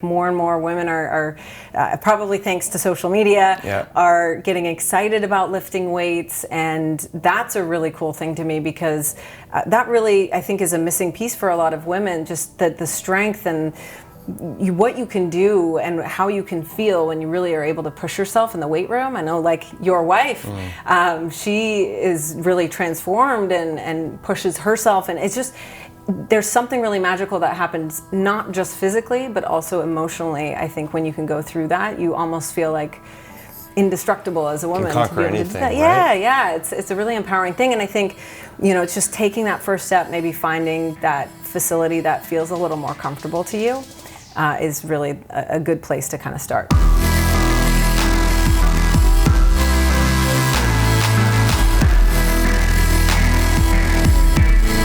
More and more women are probably thanks to social media, are getting excited about lifting weights, and that's a really cool thing to me because that really, I think, is a missing piece for a lot of women, just that the strength and what you can do and how you can feel when you really are able to push yourself in the weight room. I know, like your wife, she is really transformed and pushes herself, and it's just, there's something really magical that happens, not just physically, but also emotionally. I think when you can go through that, you almost feel like indestructible as a woman. You can conquer anything, right? Yeah, it's a really empowering thing. And I think, it's just taking that first step, maybe finding that facility that feels a little more comfortable to you is really a good place to kind of start.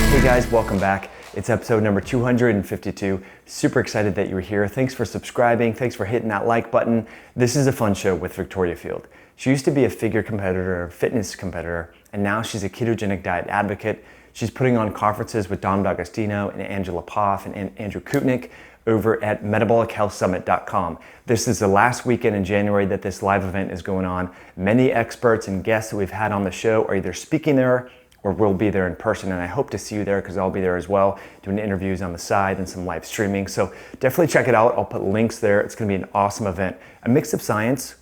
Hey guys, welcome back. It's episode number 252. Super excited that you were here. Thanks for subscribing. Thanks for hitting that like button. This is a fun show with Victoria Field. She used to be a figure competitor, a fitness competitor, and now she's a ketogenic diet advocate. She's putting on conferences with Dom D'Agostino and Angela Poff and Andrew Kutnick over at metabolichealthsummit.com. This is the last weekend in January that this live event is going on. Many experts and guests that we've had on the show are either speaking there or we'll be there in person, and I hope to see you there because I'll be there as well, doing interviews on the side and some live streaming. So definitely check it out. I'll put links there. It's gonna be an awesome event. A mix of science,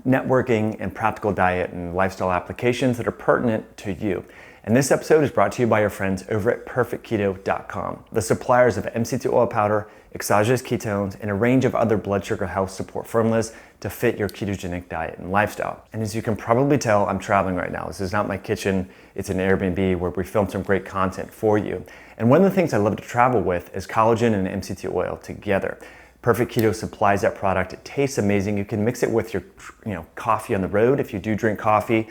networking, and practical diet and lifestyle applications that are pertinent to you. And this episode is brought to you by our friends over at perfectketo.com, the suppliers of MCT Oil powder, exogenous ketones, and a range of other blood sugar health support formulas to fit your ketogenic diet and lifestyle. And as you can probably tell, I'm traveling right now. This is not my kitchen, it's an Airbnb where we filmed some great content for you. And one of the things I love to travel with is collagen and MCT oil together. Perfect Keto supplies that product. It tastes amazing. You can mix it with your coffee on the road if you do drink coffee.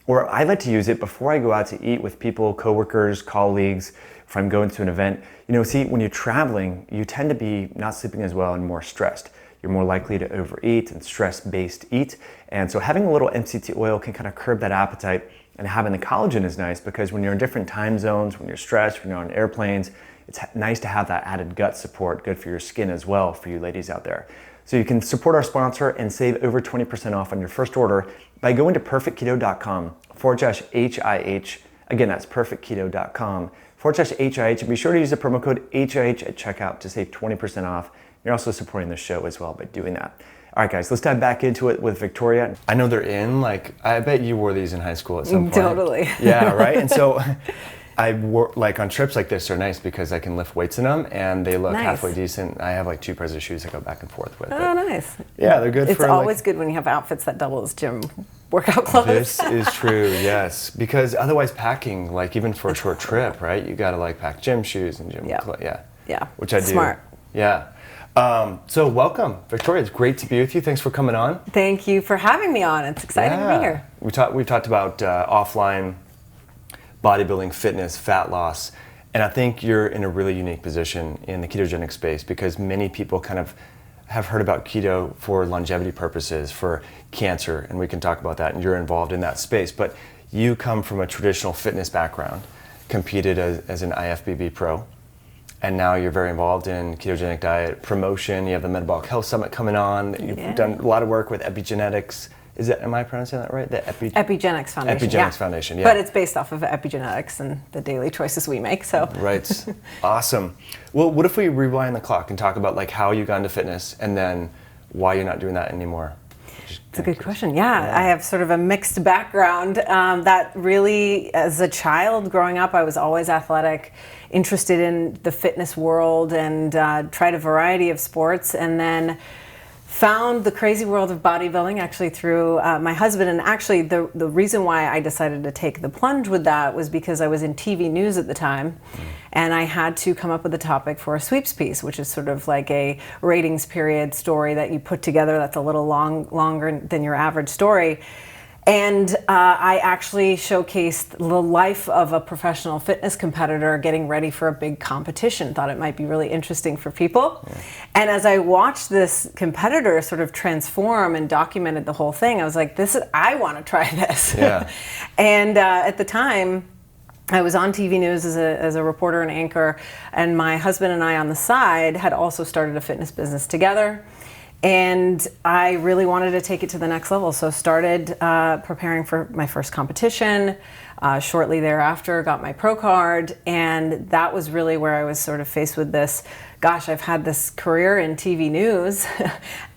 Or I like to use it before I go out to eat with people, coworkers, colleagues, if I'm going to an event. See, when you're traveling, you tend to be not sleeping as well and more stressed. You're more likely to overeat and stress-based eat. And so having a little MCT oil can kind of curb that appetite, and having the collagen is nice because when you're in different time zones, when you're stressed, when you're on airplanes, it's nice to have that added gut support, good for your skin as well, for you ladies out there. So you can support our sponsor and save over 20% off on your first order by going to perfectketo.com/HIH. Again, that's perfectketo.com/HIH. And be sure to use the promo code HIH at checkout to save 20% off. You're also supporting the show as well by doing that. All right, guys, let's dive back into it with Victoria. I know they're in, I bet you wore these in high school at some point. Totally. Yeah, right? And so I wore, on trips like this, they're nice because I can lift weights in them and they look halfway decent. I have two pairs of shoes I go back and forth with. Oh, nice. Yeah, they're good it's always good when you have outfits that double as gym workout clothes. This is true, yes. Because otherwise packing, even for a short trip, right? You gotta pack gym shoes and gym clothes. Yeah. Which I do. Smart. Yeah. So welcome, Victoria. It's great to be with you. Thanks for coming on. Thank you for having me on. It's exciting to be here. We've talked about offline bodybuilding, fitness, fat loss, and I think you're in a really unique position in the ketogenic space because many people kind of have heard about keto for longevity purposes, for cancer, and we can talk about that, and you're involved in that space. But you come from a traditional fitness background, competed as an IFBB Pro, and now you're very involved in ketogenic diet promotion. You have the Metabolic Health Summit coming on. You've done a lot of work with Epigenetics. Am I pronouncing that right? The Epigenix Foundation. Epigenix Foundation, yeah. But it's based off of epigenetics and the daily choices we make, so. Right. Awesome. Well, what if we rewind the clock and talk about how you got into fitness and then why you're not doing that anymore? It's a good question. Yeah, I have sort of a mixed background. That really, as a child growing up, I was always athletic, interested in the fitness world, and tried a variety of sports, and then found the crazy world of bodybuilding actually through my husband. And actually the reason why I decided to take the plunge with that was because I was in TV news at the time, and I had to come up with a topic for a sweeps piece, which is sort of like a ratings period story that you put together that's a little longer than your average story. And I actually showcased the life of a professional fitness competitor getting ready for a big competition. Thought it might be really interesting for people. Yeah. And as I watched this competitor sort of transform and documented the whole thing, I was like, I want to try this. Yeah. And at the time, I was on TV news as a reporter and anchor, and my husband and I on the side had also started a fitness business together. And I really wanted to take it to the next level, so started preparing for my first competition. Shortly thereafter, got my pro card, and that was really where I was sort of faced with this, gosh, I've had this career in TV news.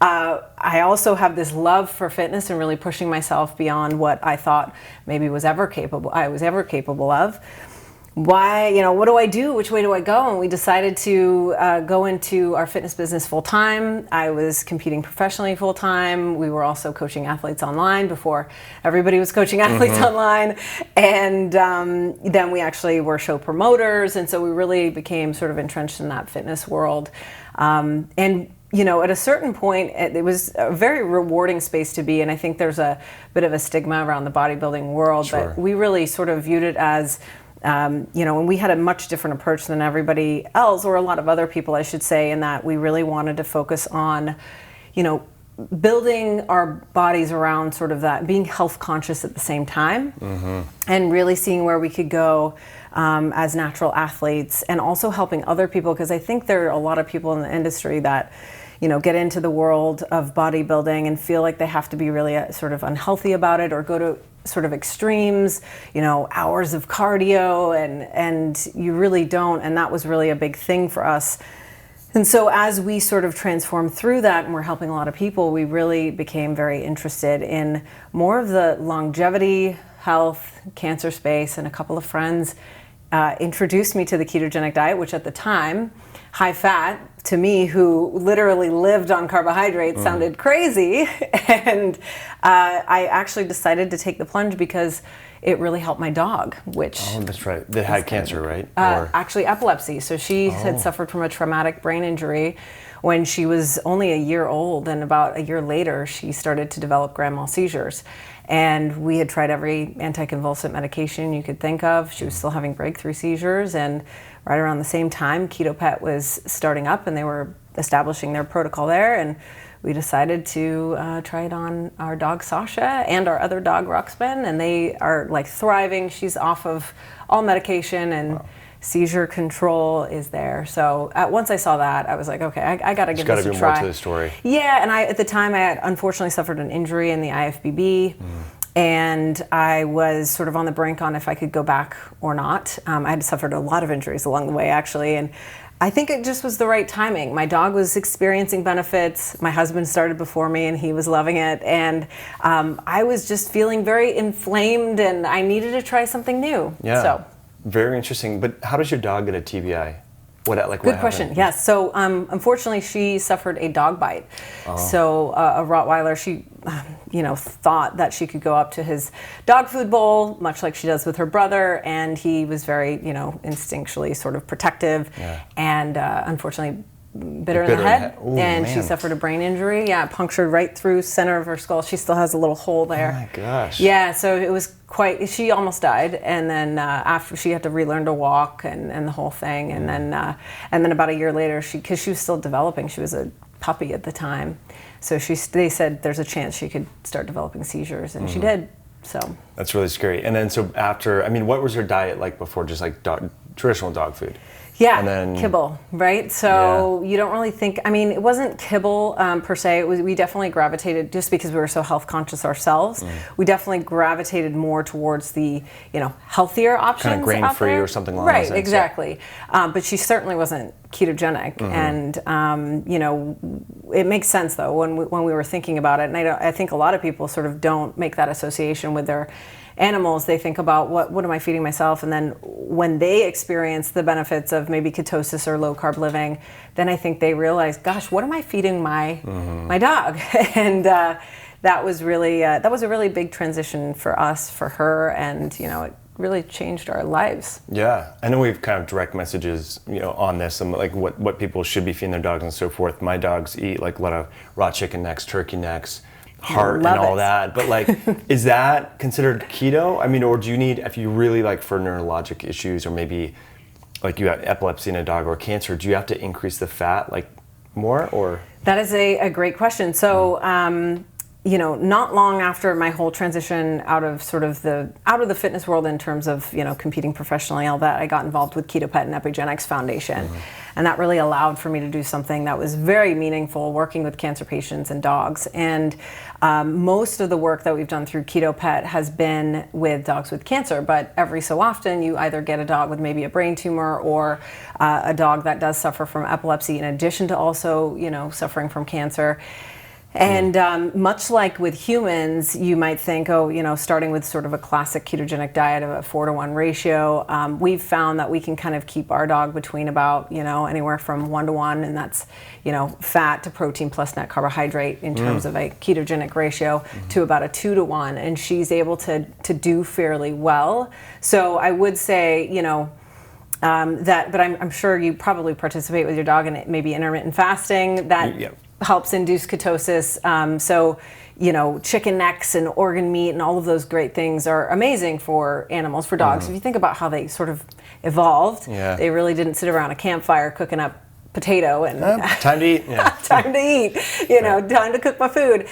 I also have this love for fitness and really pushing myself beyond what I thought maybe I was ever capable of. Why, what do I do? Which way do I go? And we decided to go into our fitness business full time. I was competing professionally full time. We were also coaching athletes online before everybody was coaching athletes online. And then we actually were show promoters. And so we really became sort of entrenched in that fitness world. And at a certain point, it was a very rewarding space to be. And I think there's a bit of a stigma around the bodybuilding world, Sure. but we really sort of viewed it as and we had a much different approach than everybody else, or a lot of other people, I should say, in that we really wanted to focus on, building our bodies around sort of that, being health conscious at the same time, and really seeing where we could go as natural athletes, and also helping other people, because I think there are a lot of people in the industry that get into the world of bodybuilding and feel like they have to be really sort of unhealthy about it, or go to sort of extremes, hours of cardio, and you really don't. And that was really a big thing for us. And so as we sort of transformed through that and we're helping a lot of people, we really became very interested in more of the longevity, health, cancer space, and a couple of friends introduced me to the ketogenic diet, which at the time, high fat, to me, who literally lived on carbohydrates, sounded crazy. And I actually decided to take the plunge because it really helped my dog, which... Oh, that's right. They had cancer, right? Actually, epilepsy. So she had suffered from a traumatic brain injury when she was only a year old, and about a year later, she started to develop grand mal seizures. And we had tried every anticonvulsant medication you could think of. She was still having breakthrough seizures, and right around the same time, KetoPet was starting up, and they were establishing their protocol there, and we decided to try it on our dog Sasha and our other dog Ruxpin, and they are like thriving. She's off of all medication, and seizure control is there. So once I saw that, I was like, okay, I got to give this a try. There's got to be more to the story. Yeah, and at the time I had unfortunately suffered an injury in the IFBB, and I was sort of on the brink on if I could go back or not. I had suffered a lot of injuries along the way, actually, and I think it just was the right timing. My dog was experiencing benefits. My husband started before me, and he was loving it, and I was just feeling very inflamed, and I needed to try something new. Yeah. So. Very interesting. But how does your dog get a TBI? Good question. Yes. So unfortunately, she suffered a dog bite. So a Rottweiler, she, thought that she could go up to his dog food bowl, much like she does with her brother, and he was very, instinctually sort of protective, and unfortunately bit her in the head. Ooh, and man. She suffered a brain injury. Yeah, punctured right through center of her skull. She still has a little hole there. Oh my gosh. Yeah, so it was she almost died, and then after she had to relearn to walk and the whole thing, and then about a year later, because she was still developing, she was a puppy at the time, so they said there's a chance she could start developing seizures, and she did. So that's really scary. And then so after, what was her diet like before, just like traditional dog food? Yeah, and then, kibble, right? So you don't really think, it wasn't kibble per se. We definitely gravitated, just because we were so health conscious ourselves, we definitely gravitated more towards the, healthier options. Kind of grain-free or something along those lines. Right, exactly. But she certainly wasn't ketogenic. And, it makes sense, though, when we were thinking about it. And I think a lot of people sort of don't make that association with their animals. They think about what am I feeding myself, and then when they experience the benefits of maybe ketosis or low carb living, then I think they realize, gosh, what am I feeding my dog? And that was a really big transition for us, for her, and it really changed our lives. Yeah, I know we've kind of direct messages, on this, and like what people should be feeding their dogs and so forth. My dogs eat like a lot of raw chicken necks, turkey necks, heart and all that, but like is that considered keto? Or do you need, if you really like for neurologic issues, or maybe like you have epilepsy in a dog or cancer, do you have to increase the fat like more, or? That is a great question. So not long after my whole transition out of the fitness world in terms of, competing professionally, all that, I got involved with KetoPet and Epigenix Foundation. And that really allowed for me to do something that was very meaningful, working with cancer patients and dogs. And most of the work that we've done through KetoPet has been with dogs with cancer, but every so often you either get a dog with maybe a brain tumor or a dog that does suffer from epilepsy in addition to also, suffering from cancer. And much like with humans, you might think, starting with sort of a classic ketogenic diet of a 4-to-1 ratio, we've found that we can kind of keep our dog between about, anywhere from 1-to-1, and that's, fat to protein plus net carbohydrate in terms of a ketogenic ratio, to about a 2-to-1, and she's able to do fairly well. So I would say, that, but I'm sure you probably participate with your dog in maybe intermittent fasting that helps induce ketosis. So, chicken necks and organ meat and all of those great things are amazing for animals, for dogs. If you think about how they sort of evolved, they really didn't sit around a campfire cooking up potato and time to eat. time to eat, time to cook my food.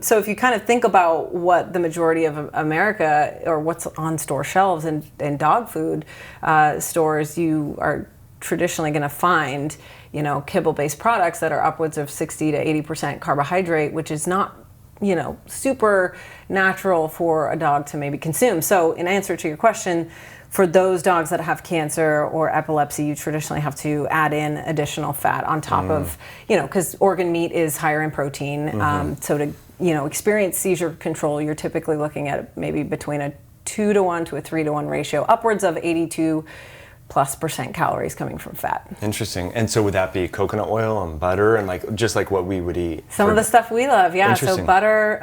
So if you kind of think about what the majority of America, or what's on store shelves in dog food stores, you are traditionally going to find, kibble-based products that are upwards of 60 to 80% carbohydrate, which is not, super natural for a dog to maybe consume. So in answer to your question, for those dogs that have cancer or epilepsy, you traditionally have to add in additional fat on top of, because organ meat is higher in protein. So to, experience seizure control, you're typically looking at maybe between a 2-to-1 to a 3-to-1 ratio, upwards of 82+ % calories coming from fat. Interesting. And so would that be coconut oil and butter and just like what we would eat? Some of the stuff we love, yeah. So butter,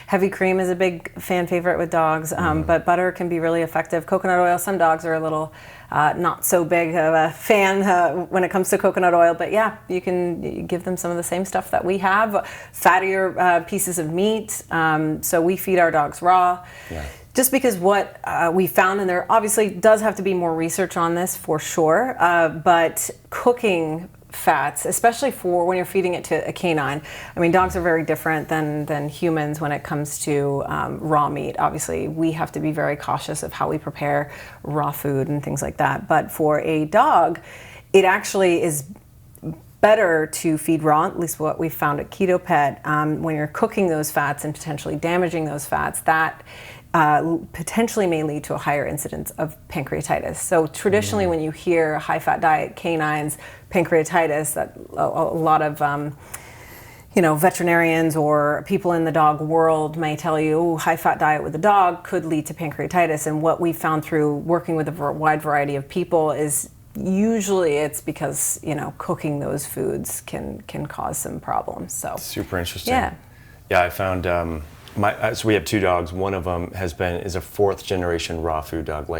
heavy cream is a big fan favorite with dogs, but butter can be really effective. Coconut oil, some dogs are a little not so big of a fan when it comes to coconut oil, but yeah, you can give them some of the same stuff that we have. Fattier pieces of meat, so we feed our dogs raw. Just because what we found, and there obviously does have to be more research on this for sure, but cooking fats, especially for when you're feeding it to a canine. I mean, dogs are very different than humans when it comes to raw meat. Obviously, we have to be very cautious of how we prepare raw food and things like that. But for a dog, it actually is better to feed raw, at least what we found at KetoPet. When you're cooking those fats and potentially damaging those fats, that potentially may lead to a higher incidence of pancreatitis. So traditionally when you hear high-fat diet canines, pancreatitis, that a lot of veterinarians or people in the dog world may tell you, high-fat diet with a dog could lead to pancreatitis. And what we found through working with a wide variety of people is usually it's because, cooking those foods can cause some problems. So super interesting. Yeah, I found so we have 2 dogs. One of them is a 4th generation raw food dog.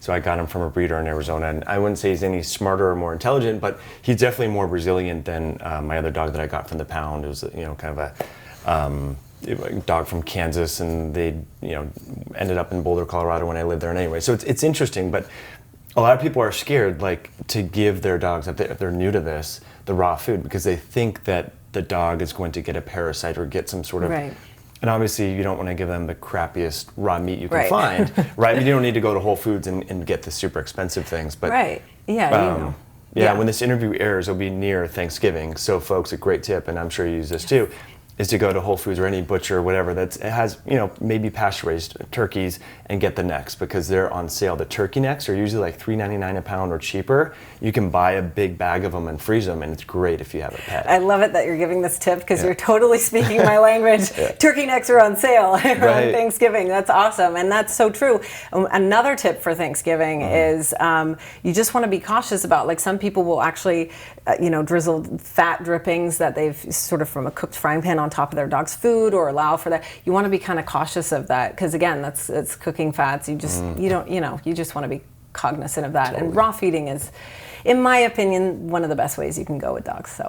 So I got him from a breeder in Arizona, and I wouldn't say he's any smarter or more intelligent, but he's definitely more resilient than my other dog that I got from the pound. It was kind of a dog from Kansas, and they ended up in Boulder, Colorado when I lived there. And anyway, so it's interesting, but a lot of people are scared to give their dogs, if they're new to this, the raw food, because they think that the dog is going to get a parasite or get some sort of And obviously you don't want to give them the crappiest raw meat you can find, right? You don't need to go to Whole Foods and get the super expensive things. But when this interview airs, it'll be near Thanksgiving. So folks, a great tip, and I'm sure you use this too, is to go to Whole Foods or any butcher or whatever that has, maybe pasture-raised turkeys and get the necks, because they're on sale. The turkey necks are usually like $3.99 a pound or cheaper. You can buy a big bag of them and freeze them, and it's great if you have a pet. I love it that you're giving this tip, because you're totally speaking my language. Turkey necks are on sale around Thanksgiving. That's awesome, and that's so true. Another tip for Thanksgiving is you just want to be cautious about, some people will actually drizzle fat drippings that they've sort of from a cooked frying pan on top of their dog's food, or allow for that. You want to be kind of cautious of that, because again, it's cooking fats. You just you just want to be cognizant of that. Totally. And raw feeding is, in my opinion, one of the best ways you can go with dogs. So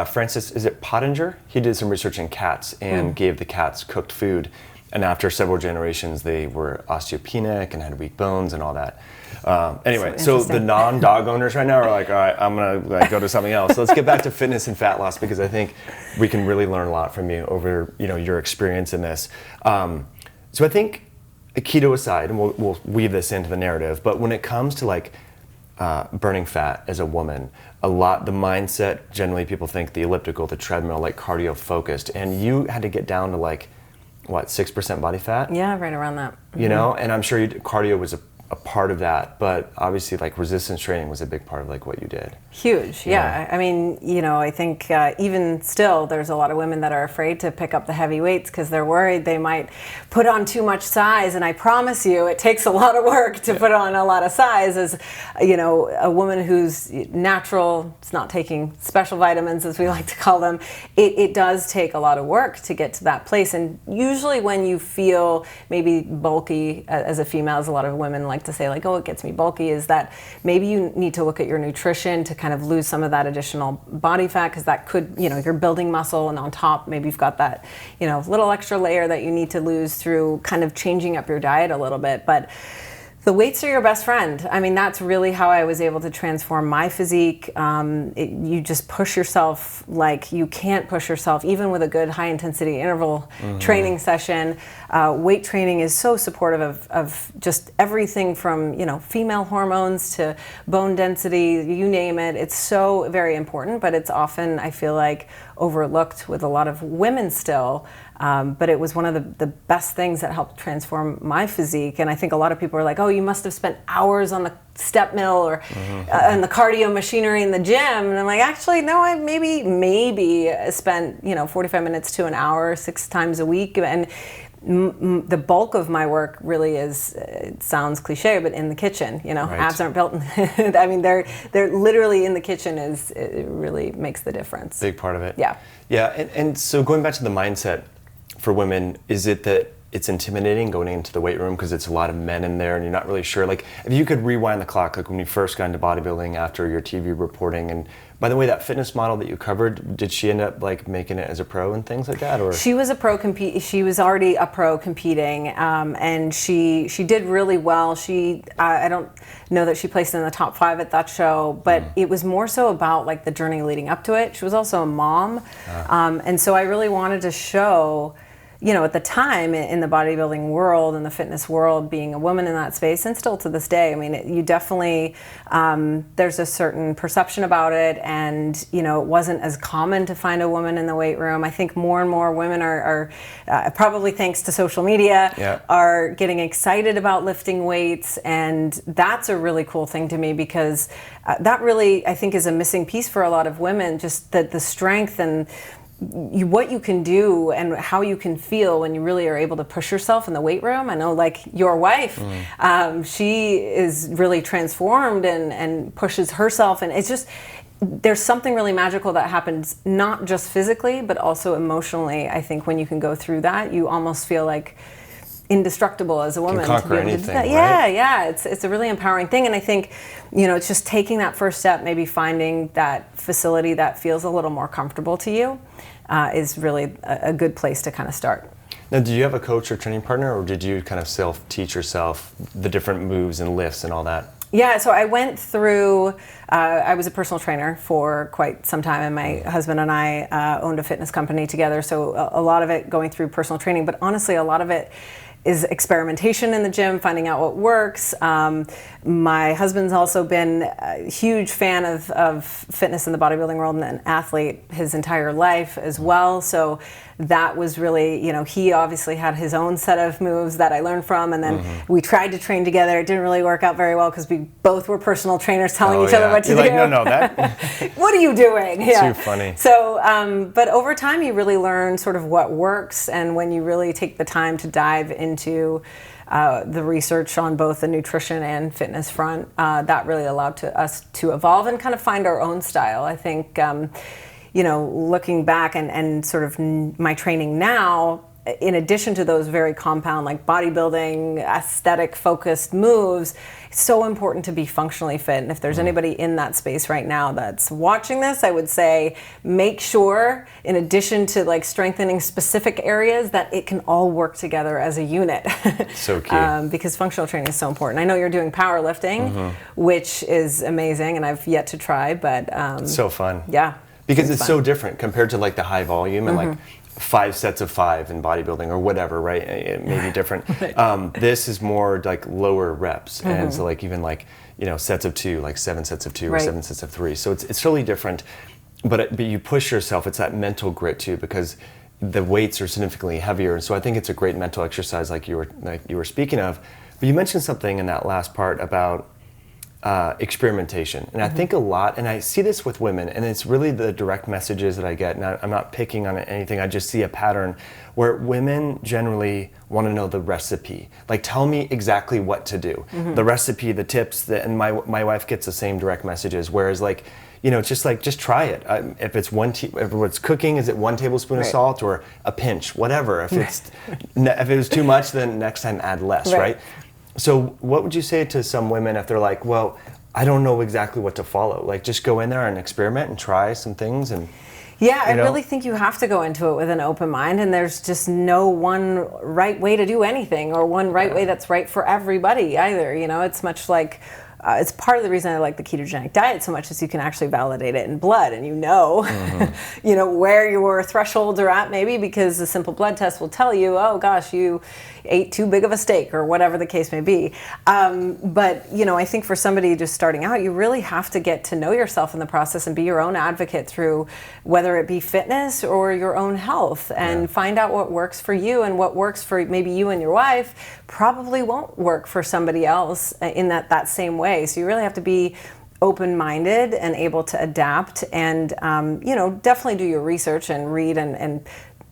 Francis, is it Pottinger? He did some research in cats and gave the cats cooked food, and after several generations, they were osteopenic and had weak bones and all that. Anyway, so the non-dog owners right now are like, all right, I'm gonna go to something else. So let's get back to fitness and fat loss, because I think we can really learn a lot from you over your experience in this. So I think, keto aside, and we'll weave this into the narrative, but when it comes to like burning fat as a woman, the mindset, generally people think the elliptical, the treadmill, like cardio focused, and you had to get down to like, what, 6% body fat? Yeah, right around that. You know, and I'm sure cardio was a part of that, but obviously like resistance training was a big part of like what you did. Huge, yeah. I mean, I think even still there's a lot of women that are afraid to pick up the heavy weights because they're worried they might put on too much size, and I promise you it takes a lot of work to put on a lot of size. As a woman who's natural, it's not taking special vitamins as we like to call them, it does take a lot of work to get to that place. And usually when you feel maybe bulky as a female, as a lot of women like to say, like, oh, it gets me bulky, is that maybe you need to look at your nutrition to kind of lose some of that additional body fat, because that could, you're building muscle, and on top maybe you've got that, little extra layer that you need to lose through kind of changing up your diet a little bit. But the weights are your best friend. I mean, that's really how I was able to transform my physique. You just push yourself like you can't push yourself, even with a good high intensity interval training session. Weight training is so supportive of just everything from, female hormones to bone density, you name it. It's so very important, but it's often, I feel like, overlooked with a lot of women still. But it was one of the best things that helped transform my physique. And I think a lot of people are like, oh, you must have spent hours on the step mill or on the cardio machinery in the gym. And I'm like, actually, no, I maybe spent, 45 minutes to an hour, 6 times a week. And the bulk of my work really is, it sounds cliche, but in the kitchen. Right. Abs aren't built I mean, they're literally in the kitchen. It really makes the difference. Big part of it. Yeah. And so going back to the mindset for women, is it that it's intimidating going into the weight room because it's a lot of men in there and you're not really sure? Like, if you could rewind the clock, like when you first got into bodybuilding after your TV reporting, and by the way, that fitness model that you covered, did she end up like making it as a pro and things like that? Or she was she was already a pro competing, and she did really well. I don't know that she placed in the top 5 at that show, but it was more so about like the journey leading up to it. She was also a mom, and so I really wanted to show, at the time in the bodybuilding world and the fitness world, being a woman in that space, and still to this day, I mean, you definitely, there's a certain perception about it, and, it wasn't as common to find a woman in the weight room. I think more and more women are probably thanks to social media, are getting excited about lifting weights, and that's a really cool thing to me, because that really, I think, is a missing piece for a lot of women, just the strength and what you can do and how you can feel when you really are able to push yourself in the weight room. I know, like your wife, she is really transformed and pushes herself, and it's just, there's something really magical that happens, not just physically, but also emotionally. I think when you can go through that, you almost feel like indestructible as a woman. Can conquer anything, right? Yeah, it's a really empowering thing, and I think, it's just taking that first step, maybe finding that facility that feels a little more comfortable to you, is really a good place to kind of start. Now, did you have a coach or training partner, or did you kind of self-teach yourself the different moves and lifts and all that? Yeah, so I went through, I was a personal trainer for quite some time, and my husband and I owned a fitness company together, so a lot of it going through personal training, but honestly, a lot of it is experimentation in the gym, finding out what works. My husband's also been a huge fan of fitness in the bodybuilding world, and an athlete his entire life as well. So that was really, he obviously had his own set of moves that I learned from, and then we tried to train together. It didn't really work out very well because we both were personal trainers telling each other what to do. Like, no, that. What are you doing? Too funny. So, but over time you really learn sort of what works, and when you really take the time to dive into the research on both the nutrition and fitness front, that really allowed us to evolve and kind of find our own style. I think, looking back and sort of my training now, in addition to those very compound, like bodybuilding, aesthetic focused moves, it's so important to be functionally fit. And if there's anybody in that space right now that's watching this, I would say make sure, in addition to like strengthening specific areas, that it can all work together as a unit. So key. Because functional training is so important. I know you're doing powerlifting, which is amazing, and I've yet to try, but It's so fun. yeah. Because it's so different compared to like the high volume and like 5 sets of 5 in bodybuilding or whatever, right? It may be different. This is more like lower reps, and so like even like, you know, sets of 2, like 7 sets of 2 or 7 sets of 3. So it's totally different, but you push yourself. It's that mental grit too, because the weights are significantly heavier. And so I think it's a great mental exercise, like you were speaking of. But you mentioned something in that last part about experimentation. And I think a lot, and I see this with women, and it's really the direct messages that I get, and I'm not picking on anything, I just see a pattern where women generally want to know the recipe. Like, tell me exactly what to do. The recipe, the tips, and my wife gets the same direct messages, whereas like, you know, it's just like, just try it. If it's cooking, is it 1 tablespoon of salt or a pinch, whatever. If if it was too much, then next time add less, right? So what would you say to some women if they're like, well, I don't know exactly what to follow? Like, just go in there and experiment and try some things and... Yeah, I really think you have to go into it with an open mind, and there's just no one right way to do anything or one right way that's right for everybody either. You know, it's much like... it's part of the reason I like the ketogenic diet so much is you can actually validate it in blood, and you know, you know, where your thresholds are at maybe, because a simple blood test will tell you, oh gosh, you ate too big of a steak or whatever the case may be. But, you know, I think for somebody just starting out, you really have to get to know yourself in the process and be your own advocate through whether it be fitness or your own health, and find out what works for you, and what works for maybe you and your wife probably won't work for somebody else in that same way. So you really have to be open-minded and able to adapt, and you know, definitely do your research and read, and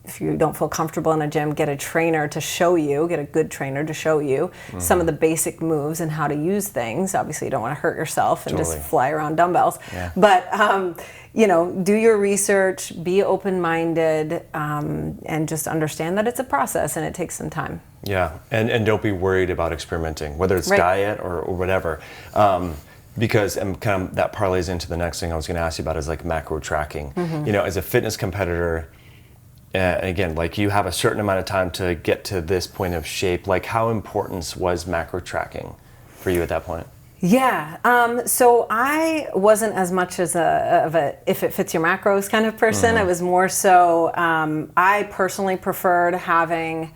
if you don't feel comfortable in a gym, get a trainer to show you, get a good trainer to show you some of the basic moves and how to use things. Obviously you don't want to hurt yourself and just fly around dumbbells, but you know, do your research, be open-minded, and just understand that it's a process and it takes some time. Yeah, and don't be worried about experimenting, whether it's diet or whatever. Because kind of that parlays into the next thing I was going to ask you about, is like macro tracking. You know, as a fitness competitor, again, like you have a certain amount of time to get to this point of shape. Like, how important was macro tracking for you at that point? Yeah, so I wasn't as much as a if it fits your macros kind of person. I was more so, I personally preferred having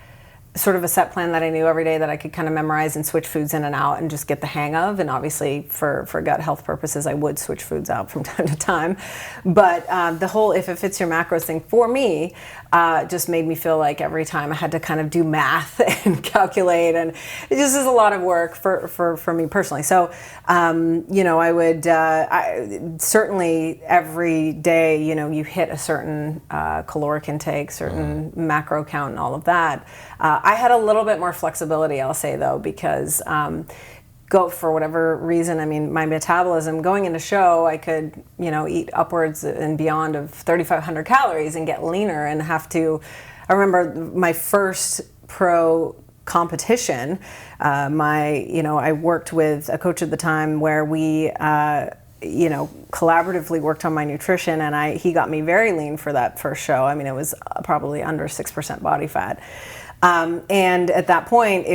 sort of a set plan that I knew every day that I could kind of memorize and switch foods in and out and just get the hang of. And obviously for gut health purposes, I would switch foods out from time to time. But the whole if it fits your macros thing for me just made me feel like every time I had to kind of do math and calculate, and it just is a lot of work for me personally. So, you know, I would certainly every day, you know, you hit a certain caloric intake, certain macro count and all of that. I had a little bit more flexibility, I'll say, though, because for whatever reason, I mean, my metabolism going into show, I could, you know, eat upwards and beyond of 3,500 calories and get leaner and have to. I remember my first pro competition. I worked with a coach at the time where we, you know, collaboratively worked on my nutrition, and he got me very lean for that first show. I mean, it was probably under 6% body fat. And at that point,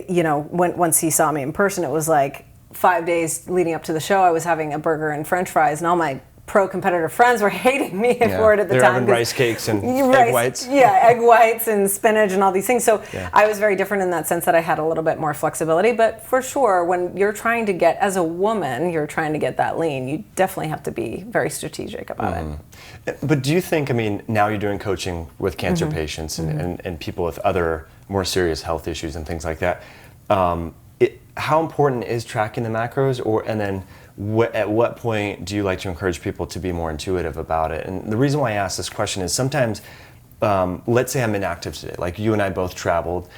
you know, once he saw me in person, it was like 5 days leading up to the show, I was having a burger and French fries, and all my pro competitor friends were hating me for it at the They're time. having rice cakes and egg whites. Yeah, egg whites and spinach and all these things. So I was very different in that sense, that I had a little bit more flexibility. But for sure, when you're trying to get, as a woman, you're trying to get that lean, you definitely have to be very strategic about it. But do you think, I mean, now you're doing coaching with cancer patients and people with other more serious health issues and things like that, how important is tracking the macros, and then at what point do you like to encourage people to be more intuitive about it? And the reason why I ask this question is sometimes, let's say I'm inactive today, like you and I both traveled,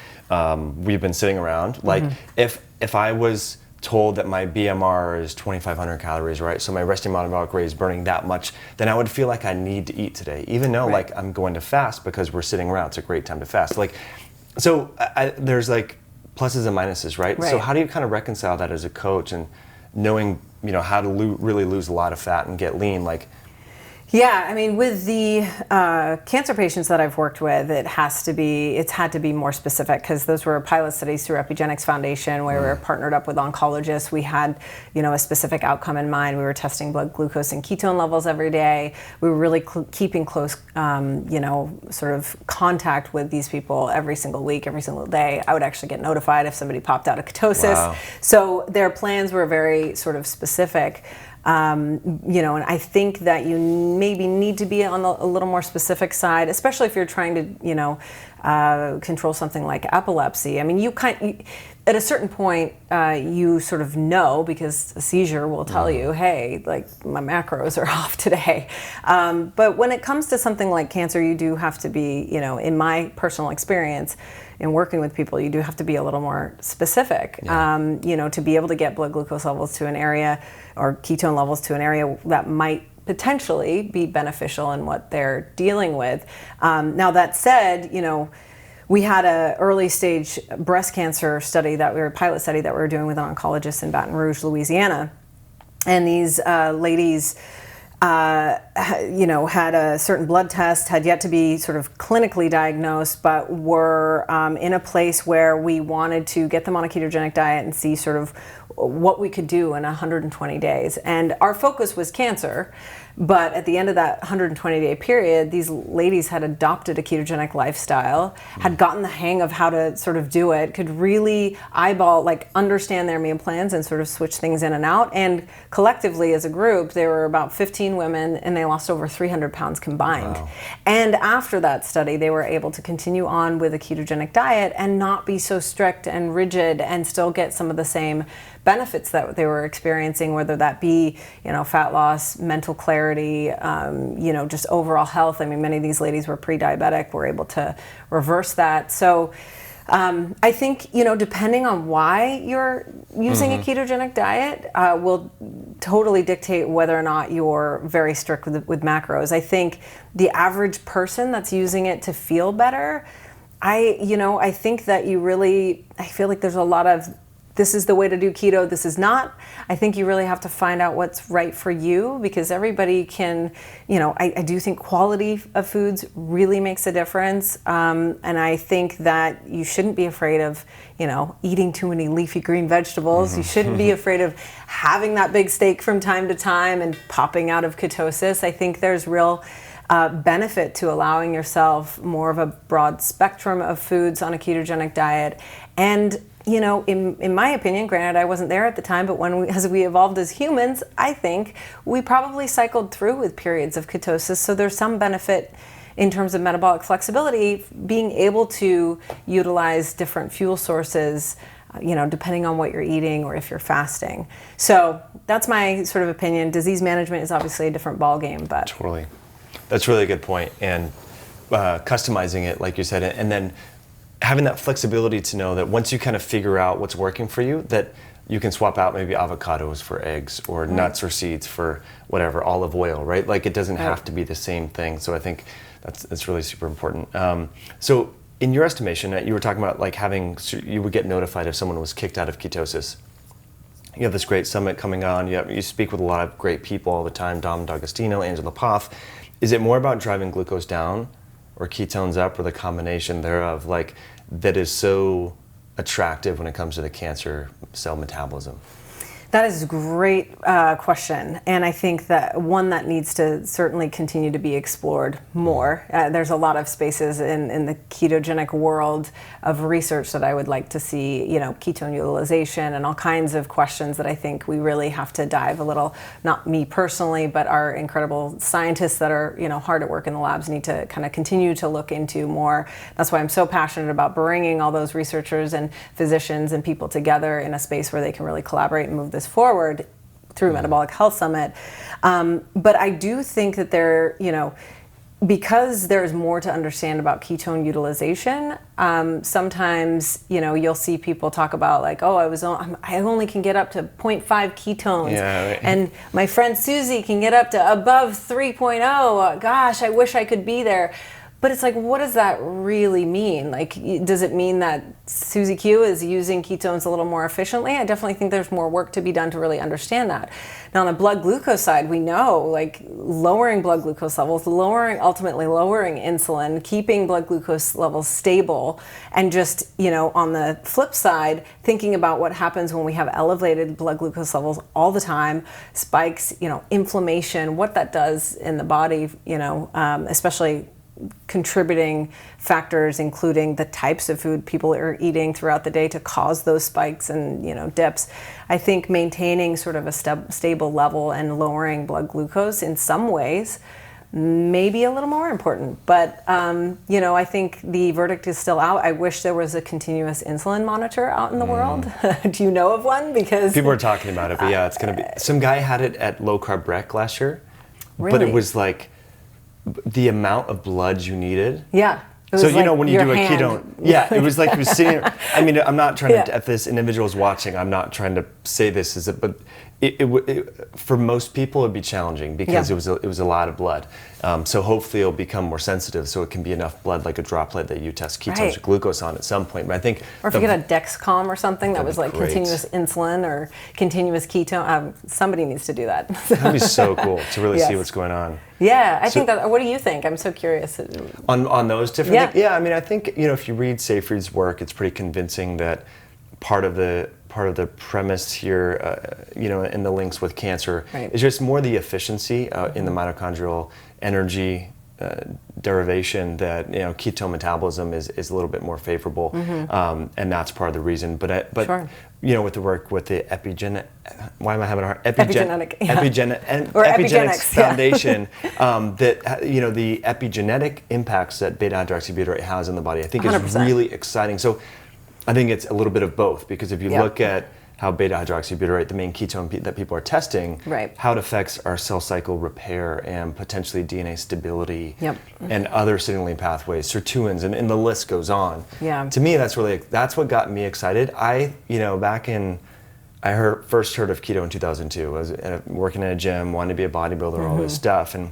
we've been sitting around, like if I was told that my BMR is 2,500 calories, right? So my resting metabolic rate is burning that much, then I would feel like I need to eat today, even though like I'm going to fast because we're sitting around. It's a great time to fast. Like, so there's like pluses and minuses, right? So how do you kind of reconcile that as a coach and knowing, you know, how to really lose a lot of fat and get lean? Like, yeah, I mean, with the cancer patients that I've worked with, it's had to be more specific, because those were pilot studies through Epigenix Foundation, where we were partnered up with oncologists. We had, you know, a specific outcome in mind. We were testing blood glucose and ketone levels every day. We were really keeping close, you know, sort of contact with these people every single week, every single day. I would actually get notified if somebody popped out of ketosis. Wow. So their plans were very sort of specific. You know, and I think that you maybe need to be on a little more specific side, especially if you're trying to, you know, control something like epilepsy. I mean, at a certain point, you sort of know, because a seizure will tell you, hey, like, my macros are off today. But when it comes to something like cancer, you do have to be, you know, in my personal experience, in working with people, you do have to be a little more specific, you know, to be able to get blood glucose levels to an area, or ketone levels to an area that might potentially be beneficial in what they're dealing with. Now, that said, you know, we had an early stage breast cancer study pilot study that we were doing with an oncologist in Baton Rouge, Louisiana. And these ladies, you know, had a certain blood test, had yet to be sort of clinically diagnosed, but were in a place where we wanted to get them on a ketogenic diet and see sort of what we could do in 120 days. And our focus was cancer, but at the end of that 120-day period, these ladies had adopted a ketogenic lifestyle, had gotten the hang of how to sort of do it, could really understand their meal plans and sort of switch things in and out. And collectively as a group, there were about 15 women, and they lost over 300 pounds combined. Wow. And after that study, they were able to continue on with a ketogenic diet and not be so strict and rigid, and still get some of the same benefits that they were experiencing, whether that be, you know, fat loss, mental clarity, you know, just overall health. I mean, many of these ladies were pre-diabetic, were able to reverse that. So I think, you know, depending on why you're using a ketogenic diet, will totally dictate whether or not you're very strict with macros. I think the average person that's using it to feel better, I think that I feel like there's a lot of, this is the way to do keto, this is not. I think you really have to find out what's right for you, because everybody can, you know, I do think quality of foods really makes a difference. And I think that you shouldn't be afraid of, you know, eating too many leafy green vegetables. You shouldn't be afraid of having that big steak from time to time and popping out of ketosis. I think there's real benefit to allowing yourself more of a broad spectrum of foods on a ketogenic diet. And you know, in my opinion, granted I wasn't there at the time, but as we evolved as humans, I think we probably cycled through with periods of ketosis. So there's some benefit in terms of metabolic flexibility, being able to utilize different fuel sources, you know, depending on what you're eating or if you're fasting. So that's my sort of opinion. Disease management is obviously a different ballgame, but. Totally. That's really a good point. And customizing it, like you said, and then having that flexibility to know that once you kind of figure out what's working for you, that you can swap out maybe avocados for eggs, or nuts or seeds for whatever, olive oil, right? Like, it doesn't have to be the same thing. So I think that's really super important. So in your estimation, you were talking about like you would get notified if someone was kicked out of ketosis. You have this great summit coming on. You speak with a lot of great people all the time, Dom D'Agostino, Angela Poff. Is it more about driving glucose down or ketones up, or the combination thereof, like, that is so attractive when it comes to the cancer cell metabolism? That is a great question, and I think that one that needs to certainly continue to be explored more. There's a lot of spaces in the ketogenic world of research that I would like to see, you know, ketone utilization and all kinds of questions that I think we really have to dive a little, not me personally, but our incredible scientists that are, you know, hard at work in the labs need to kind of continue to look into more. That's why I'm so passionate about bringing all those researchers and physicians and people together in a space where they can really collaborate and move this forward through Metabolic Health Summit. But I do think that there, you know, because there's more to understand about ketone utilization, sometimes, you'll see people talk about like, oh, I only can get up to 0.5 ketones. Yeah, right. And my friend Susie can get up to above 3.0. Gosh, I wish I could be there. But it's like, what does that really mean? Like, does it mean that Susie Q is using ketones a little more efficiently? I definitely think there's more work to be done to really understand that. Now, on the blood glucose side, we know like lowering blood glucose levels, ultimately lowering insulin, keeping blood glucose levels stable, and just, on the flip side, thinking about what happens when we have elevated blood glucose levels all the time, spikes, inflammation, what that does in the body, especially contributing factors, including the types of food people are eating throughout the day to cause those spikes and dips. I think maintaining sort of a stable level and lowering blood glucose in some ways may be a little more important. But I think the verdict is still out. I wish there was a continuous insulin monitor out in the world. Do you know of one? Because people are talking about it, but yeah, it's going to be. Some guy had it at Low Carb Rec last year, really? But it was like the amount of blood you needed. Yeah. So when you do a ketone, it was like he was sitting. I mean, I'm not trying to. If this individual's watching, I'm not trying to say this is it, but for most people it'd be challenging because it was a lot of blood. So hopefully it'll become more sensitive, so it can be enough blood, like a droplet that you test ketones or glucose on at some point. But I think, or if you get a Dexcom or something that was like great. Continuous insulin or continuous ketone, somebody needs to do that. That'd be so cool to really see what's going on. Yeah, I think that. What do you think? I'm so curious. On those different things? Yeah, I mean, I think if you read Seyfried's work, it's pretty convincing that part of the premise here, in the links with cancer, is just more the efficiency in the mitochondrial energy derivation that ketone metabolism is a little bit more favorable, and that's part of the reason. But sure. With the work with the Epigenetic Epigenix Foundation, that the epigenetic impacts that beta hydroxybutyrate has in the body, I think 100%. is really exciting. So I think it's a little bit of both, because if you look at how beta hydroxybutyrate, the main ketone that people are testing, how it affects our cell cycle repair and potentially DNA stability and other signaling pathways, sirtuins, and the list goes on. Yeah. To me, that's what got me excited. I first heard of keto in 2002. I was working in a gym, wanted to be a bodybuilder, all this stuff, and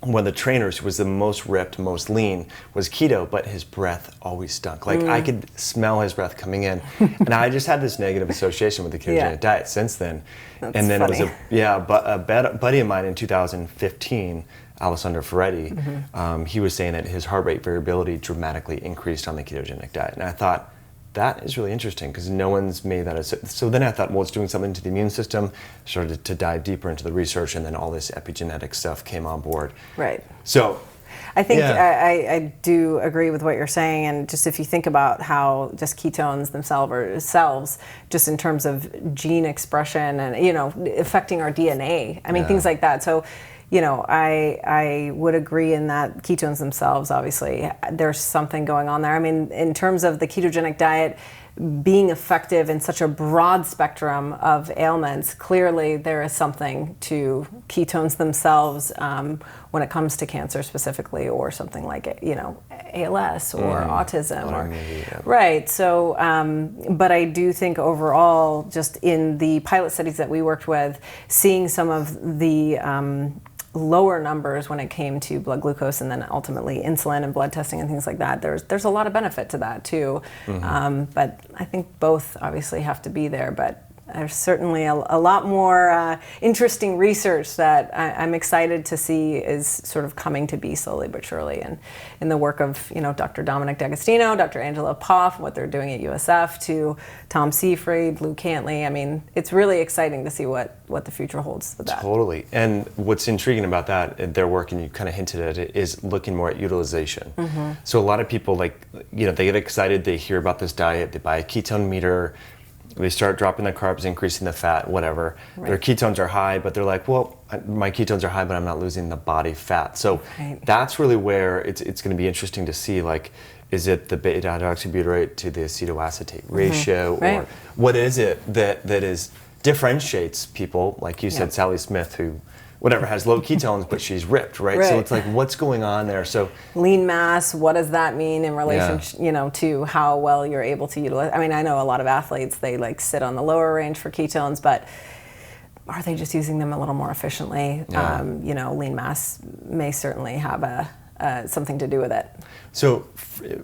one of the trainers who was the most ripped, most lean, was keto, but his breath always stunk. Like I could smell his breath coming in. And I just had this negative association with the ketogenic diet since then. That's and then funny. It was a buddy of mine in 2015, Alessandro Ferretti, he was saying that his heart rate variability dramatically increased on the ketogenic diet. And I thought, that is really interesting, because no one's made that. So then I thought, well, it's doing something to the immune system. Started to dive deeper into the research, and then all this epigenetic stuff came on board. Right. So I think I do agree with what you're saying, and just if you think about how just ketones themselves, just in terms of gene expression and affecting our DNA. I mean, things like that. So. I would agree in that ketones themselves, obviously, there's something going on there. I mean, in terms of the ketogenic diet being effective in such a broad spectrum of ailments, clearly there is something to ketones themselves when it comes to cancer specifically, or something like ALS or autism. Right. So, but I do think overall, just in the pilot studies that we worked with, seeing some of the lower numbers when it came to blood glucose and then ultimately insulin and blood testing and things like that, there's a lot of benefit to that too. But I think both obviously have to be there, but there's certainly a lot more interesting research that I'm excited to see is sort of coming to be slowly but surely, and in the work of Dr. Dominic D'Agostino, Dr. Angela Poff, what they're doing at USF, to Tom Seyfried, Lou Cantley. I mean, it's really exciting to see what the future holds with that. Totally. And what's intriguing about that, their work, and you kind of hinted at it, is looking more at utilization. So a lot of people, they get excited, they hear about this diet, they buy a ketone meter, they start dropping the carbs, increasing the fat, whatever. Their ketones are high, but they're like, well, my ketones are high, but I'm not losing the body fat. So that's really where it's going to be interesting to see, is it the beta hydroxybutyrate to the acetoacetate ratio, or what is it that differentiates people, like you said, Sally Smith, who whatever, has low ketones, but she's ripped, right? So it's like, what's going on there? So lean mass, what does that mean in relation, to how well you're able to utilize? I mean, I know a lot of athletes, they like sit on the lower range for ketones, but are they just using them a little more efficiently? Lean mass may certainly have something to do with it. So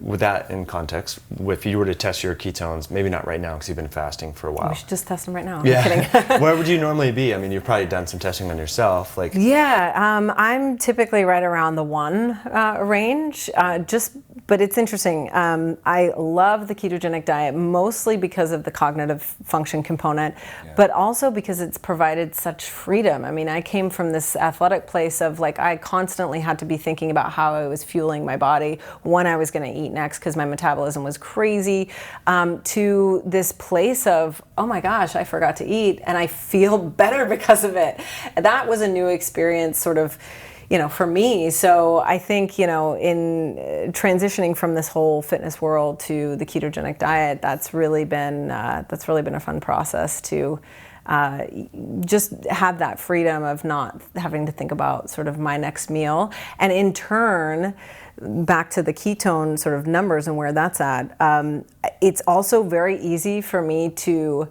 with that in context, if you were to test your ketones, maybe not right now because you've been fasting for a while. We should just test them right now. Yeah. I'm kidding. Where would you normally be? I mean, you've probably done some testing on yourself. I'm typically right around the 1 range, but it's interesting. I love the ketogenic diet mostly because of the cognitive function component, but also because it's provided such freedom. I mean, I came from this athletic place of like, I constantly had to be thinking about how I was fueling my body, when I was going to eat next because my metabolism was crazy, to this place of, oh my gosh, I forgot to eat and I feel better because of it. That was a new experience sort of, for me. So I think, in transitioning from this whole fitness world to the ketogenic diet, that's really been a fun process to just have that freedom of not having to think about sort of my next meal. And in turn, back to the ketone sort of numbers and where that's at, it's also very easy for me to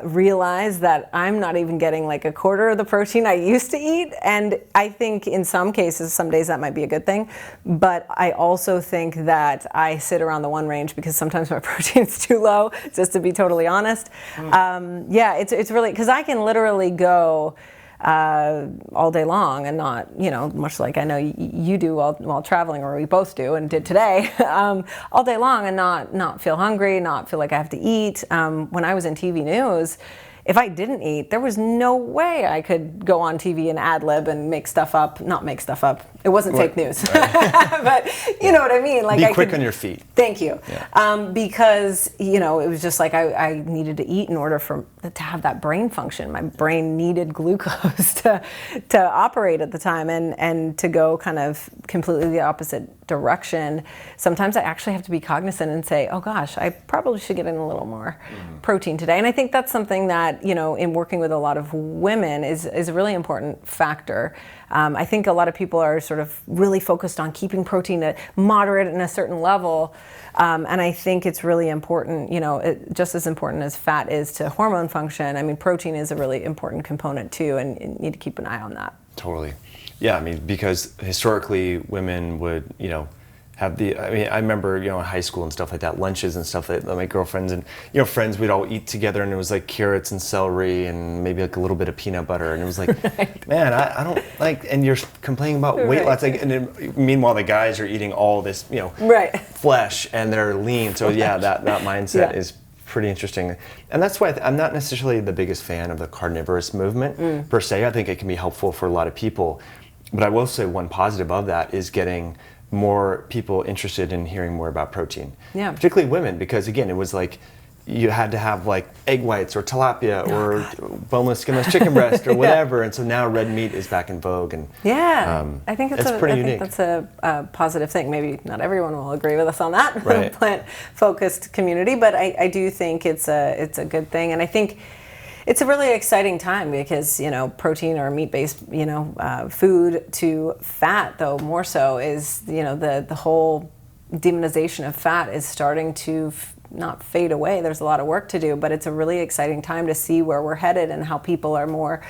realize that I'm not even getting like a quarter of the protein I used to eat. And I think in some cases, some days that might be a good thing. But I also think that I sit around the 1 range because sometimes my protein's too low, just to be totally honest. It's really, because I can literally go all day long and not, much like I know you do while traveling, or we both do and did today, all day long and not feel hungry, not feel like I have to eat. When I was in TV news, if I didn't eat, there was no way I could go on TV and ad lib and not make stuff up. It wasn't fake news, but you know what I mean? Like, be quick on your feet. Thank you. Yeah. Because, it was just like I needed to eat in order to have that brain function. My brain needed glucose to operate at the time, and to go kind of completely the opposite direction. Sometimes I actually have to be cognizant and say, oh gosh, I probably should get in a little more protein today. And I think that's something that, in working with a lot of women is a really important factor. I think a lot of people are sort of really focused on keeping protein at moderate and a certain level. And I think it's really important, just as important as fat is to hormone function. I mean, protein is a really important component too, and you need to keep an eye on that. Totally. Yeah, I mean, because historically women would, I remember, in high school and stuff like that, lunches and stuff that my girlfriends and, friends, we'd all eat together, and it was like carrots and celery and maybe like a little bit of peanut butter. And it was like, man, I don't like, and you're complaining about weight loss. Like, and then, meanwhile, the guys are eating all this, flesh, and they're lean. So yeah, that mindset is pretty interesting. And that's why I'm not necessarily the biggest fan of the carnivorous movement per se. I think it can be helpful for a lot of people. But I will say one positive of that is getting more people interested in hearing more about protein, particularly women, because again, it was like you had to have like egg whites or tilapia or boneless, skinless chicken breast or whatever, and so now red meat is back in vogue, and I think it's pretty unique. That's a positive thing. Maybe not everyone will agree with us on that, plant-focused community, but I do think it's a good thing, and I think it's a really exciting time because, protein or meat-based, food to fat, though, more so is, the whole demonization of fat is starting to not fade away. There's a lot of work to do, but it's a really exciting time to see where we're headed and how people are more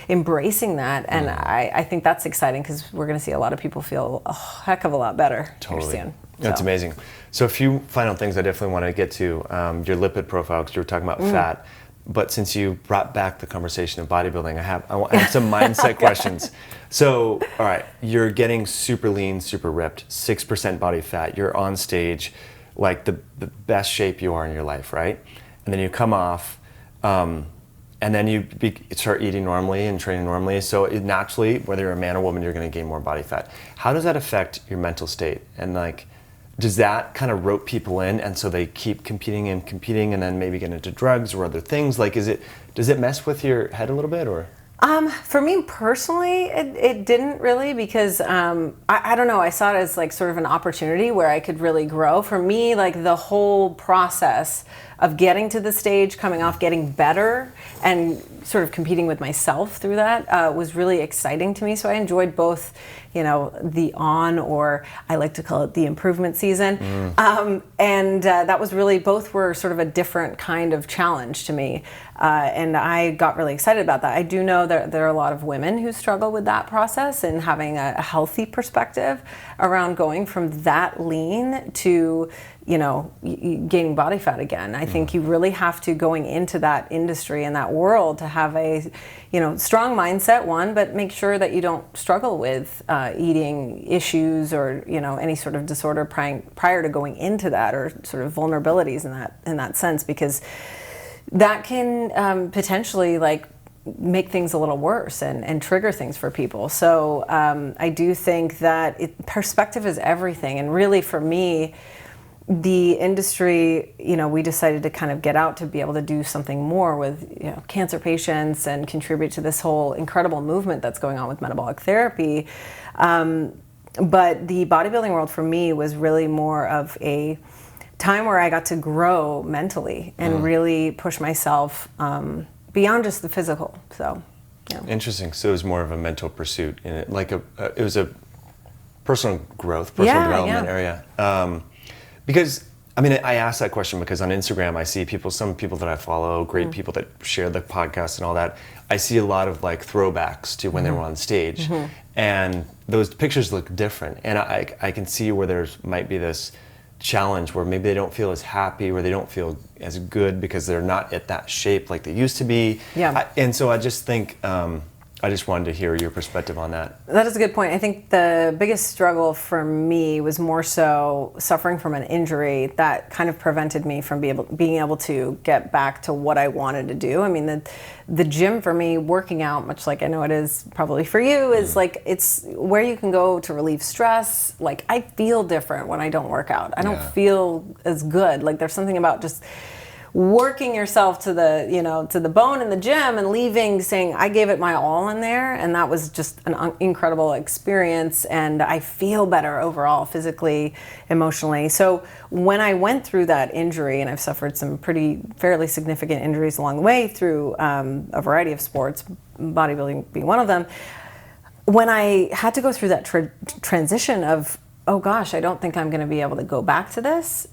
embracing that. And I think that's exciting because we're going to see a lot of people feel a heck of a lot better here soon. That's amazing. So a few final things I definitely want to get to. Your lipid profile, because you were talking about fat. But since you brought back the conversation of bodybuilding, I have some mindset questions. So, all right, you're getting super lean, super ripped, 6% body fat. You're on stage, like the best shape you are in your life, right? And then you come off, and then you start eating normally and training normally. So naturally, whether you're a man or woman, you're going to gain more body fat. How does that affect your mental state? And does that kind of rope people in, and so they keep competing and then maybe get into drugs or other things? Like, does it mess with your head a little bit, or? For me personally, it didn't really, because I don't know, I saw it as like sort of an opportunity where I could really grow. For me, like the whole process of getting to the stage, coming off, getting better, and sort of competing with myself through that was really exciting to me. So I enjoyed both, the on, or I like to call it the improvement season. And that was really, both were sort of a different kind of challenge to me. And I got really excited about that. I do know that there are a lot of women who struggle with that process and having a healthy perspective around going from that lean to, gaining body fat again. I think you really have to, going into that industry and that world, to have a, strong mindset, one, but make sure that you don't struggle with eating issues or, any sort of disorder prior to going into that, or sort of vulnerabilities in that sense, because that can potentially make things a little worse and trigger things for people. So I do think that perspective is everything. And really, for me, the industry, we decided to kind of get out to be able to do something more with cancer patients and contribute to this whole incredible movement that's going on with metabolic therapy. But the bodybuilding world for me was really more of a time where I got to grow mentally and really push myself beyond just the physical. So, yeah. Interesting. So it was more of a mental pursuit in it, it was a personal growth, personal development area. Because, I asked that question because on Instagram I see some people that I follow, great people that share the podcast and all that. I see a lot of throwbacks to when they were on stage, and those pictures look different. And I can see where there's might be this challenge where maybe they don't feel as happy, or they don't feel as good because they're not at that shape like they used to be. Yeah. And so I just think, I just wanted to hear your perspective on that. That is a good point. I think the biggest struggle for me was more so suffering from an injury that kind of prevented me from being able to get back to what I wanted to do. The gym for me, working out, much like I know it is probably for you, is it's where you can go to relieve stress. I feel different when I don't work out. I don't feel as good. There's something about just working yourself to the bone in the gym and leaving saying I gave it my all in there, and that was just an incredible experience, and I feel better overall, physically, emotionally. So when I went through that injury, and I've suffered some fairly significant injuries along the way through a variety of sports, bodybuilding being one of them, when I had to go through that transition of, oh gosh, I don't think I'm going to be able to go back to this,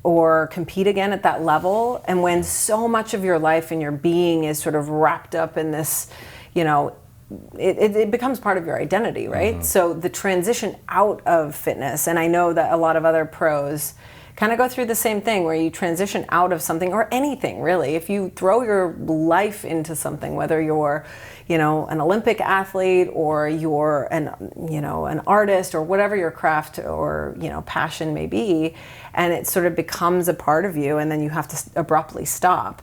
or compete again at that level. And when so much of your life and your being is sort of wrapped up in this, it becomes part of your identity, right? So the transition out of fitness, and I know that a lot of other pros kind of go through the same thing, where you transition out of something, or anything really. If you throw your life into something, whether you're an Olympic athlete, or you're an artist, or whatever your craft or passion may be, and it sort of becomes a part of you, and then you have to abruptly stop,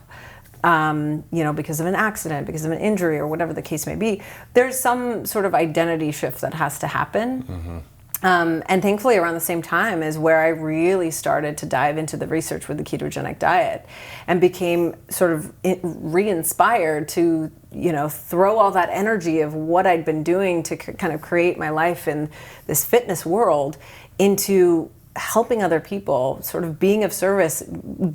because of an accident, because of an injury, or whatever the case may be, there's some sort of identity shift that has to happen. And thankfully around the same time is where I really started to dive into the research with the ketogenic diet, and became sort of re-inspired to, throw all that energy of what I'd been doing to kind of create my life in this fitness world into helping other people, sort of being of service,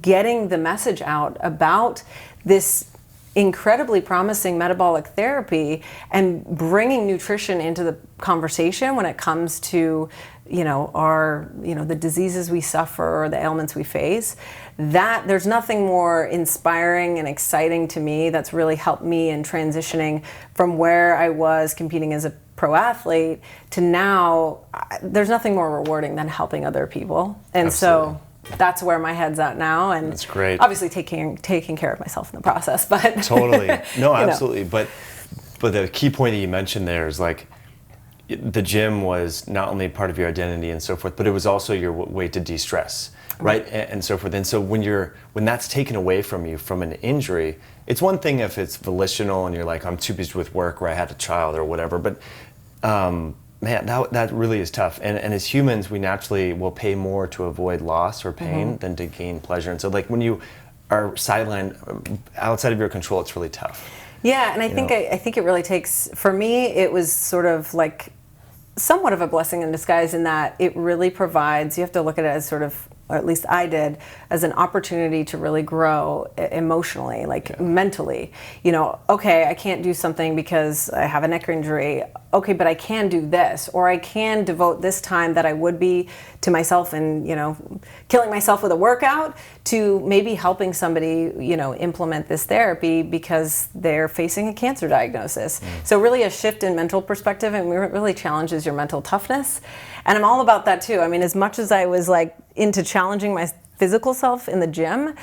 getting the message out about this incredibly promising metabolic therapy, and bringing nutrition into the conversation when it comes to the diseases we suffer or the ailments we face. That there's nothing more inspiring and exciting to me that's really helped me in transitioning from where I was competing as a pro athlete to now. There's nothing more rewarding than helping other people. And Absolutely. So that's where my head's at now, and that's great. Obviously taking care of myself in the process, but totally, no, absolutely. But the key point that you mentioned there is the gym was not only part of your identity and so forth, but it was also your way to de-stress, right? And so forth. And so when that's taken away from you from an injury, it's one thing if it's volitional and you're like, I'm too busy with work, or I had a child or whatever, but man, that really is tough. And as humans, we naturally will pay more to avoid loss or pain than to gain pleasure. And so when you are sidelined, outside of your control, it's really tough. Yeah, and I think it really takes, for me, it was sort of like somewhat of a blessing in disguise, in that it really provides, you have to look at it as sort of or at least I did, as an opportunity to really grow emotionally, like mentally. You know, okay, I can't do something because I have a neck injury. Okay, but I can do this, or I can devote this time that I would be to myself and, you know, killing myself with a workout to maybe helping somebody, you know, implement this therapy because they're facing a cancer diagnosis. So really a shift in mental perspective, and it really challenges your mental toughness. And I'm all about that too. I mean, as much as I was like into challenging my physical self in the gym,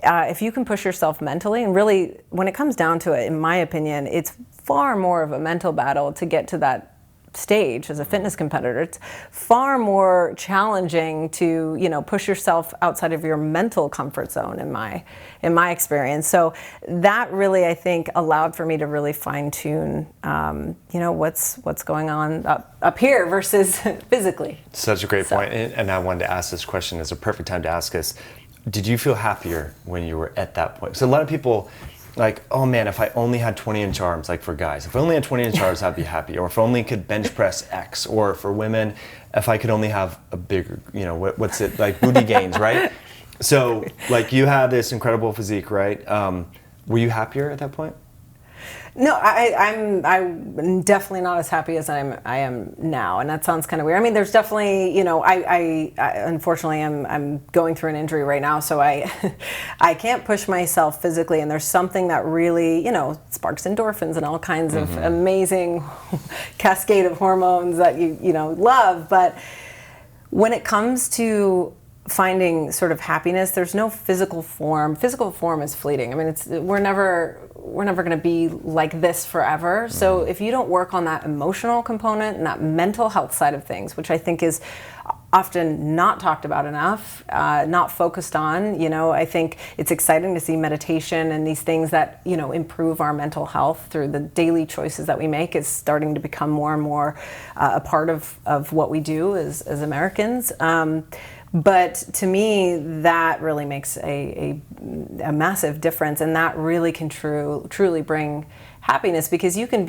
if you can push yourself mentally, and really when it comes down to it, in my opinion, it's far more of a mental battle to get to that stage as a fitness competitor. It's far more challenging to, you know, push yourself outside of your mental comfort zone in my experience. So that really, I think, allowed for me to really fine tune, you know, what's going on up here versus physically. Such a great point. And I wanted to ask this question. It's a perfect time to ask us. Did you feel happier when you were at that point? So a lot of people like, oh man, if I only had 20-inch arms, like for guys, if I only had 20-inch arms, I'd be happy. Or if I only could bench press X. Or for women, if I could only have a bigger, you know, what's it, like booty gains, right? So like you have this incredible physique, right? Were you happier at that point? No, I'm definitely not as happy as I am now, and that sounds kind of weird. I mean, there's definitely, you know, I unfortunately I'm going through an injury right now, so I can't push myself physically, and there's something that really, you know, sparks endorphins and all kinds of amazing cascade of hormones that you know love. But when it comes to finding sort of happiness, there's no physical form. Physical form is fleeting. I mean, we're never going to be like this forever. So if you don't work on that emotional component and that mental health side of things, which I think is often not talked about enough, not focused on, you know, I think it's exciting to see meditation and these things that, you know, improve our mental health through the daily choices that we make is starting to become more and more a part of what we do as Americans. But to me, that really makes a massive difference, and that really can truly bring happiness, because you can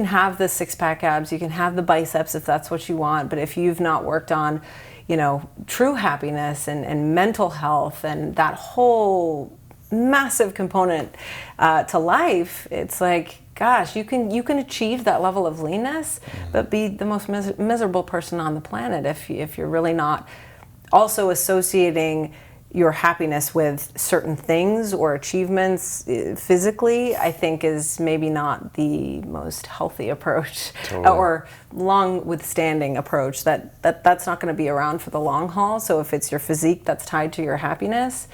have the six-pack abs, you can have the biceps if that's what you want, but if you've not worked on, you know, true happiness and mental health and that whole massive component to life, it's like, gosh, you can achieve that level of leanness, but be the most miserable person on the planet if you're really not also associating your happiness with certain things or achievements physically, I think is maybe not the most healthy approach. Totally. Or long withstanding approach that's not going to be around for the long haul. So if it's your physique that's tied to your happiness,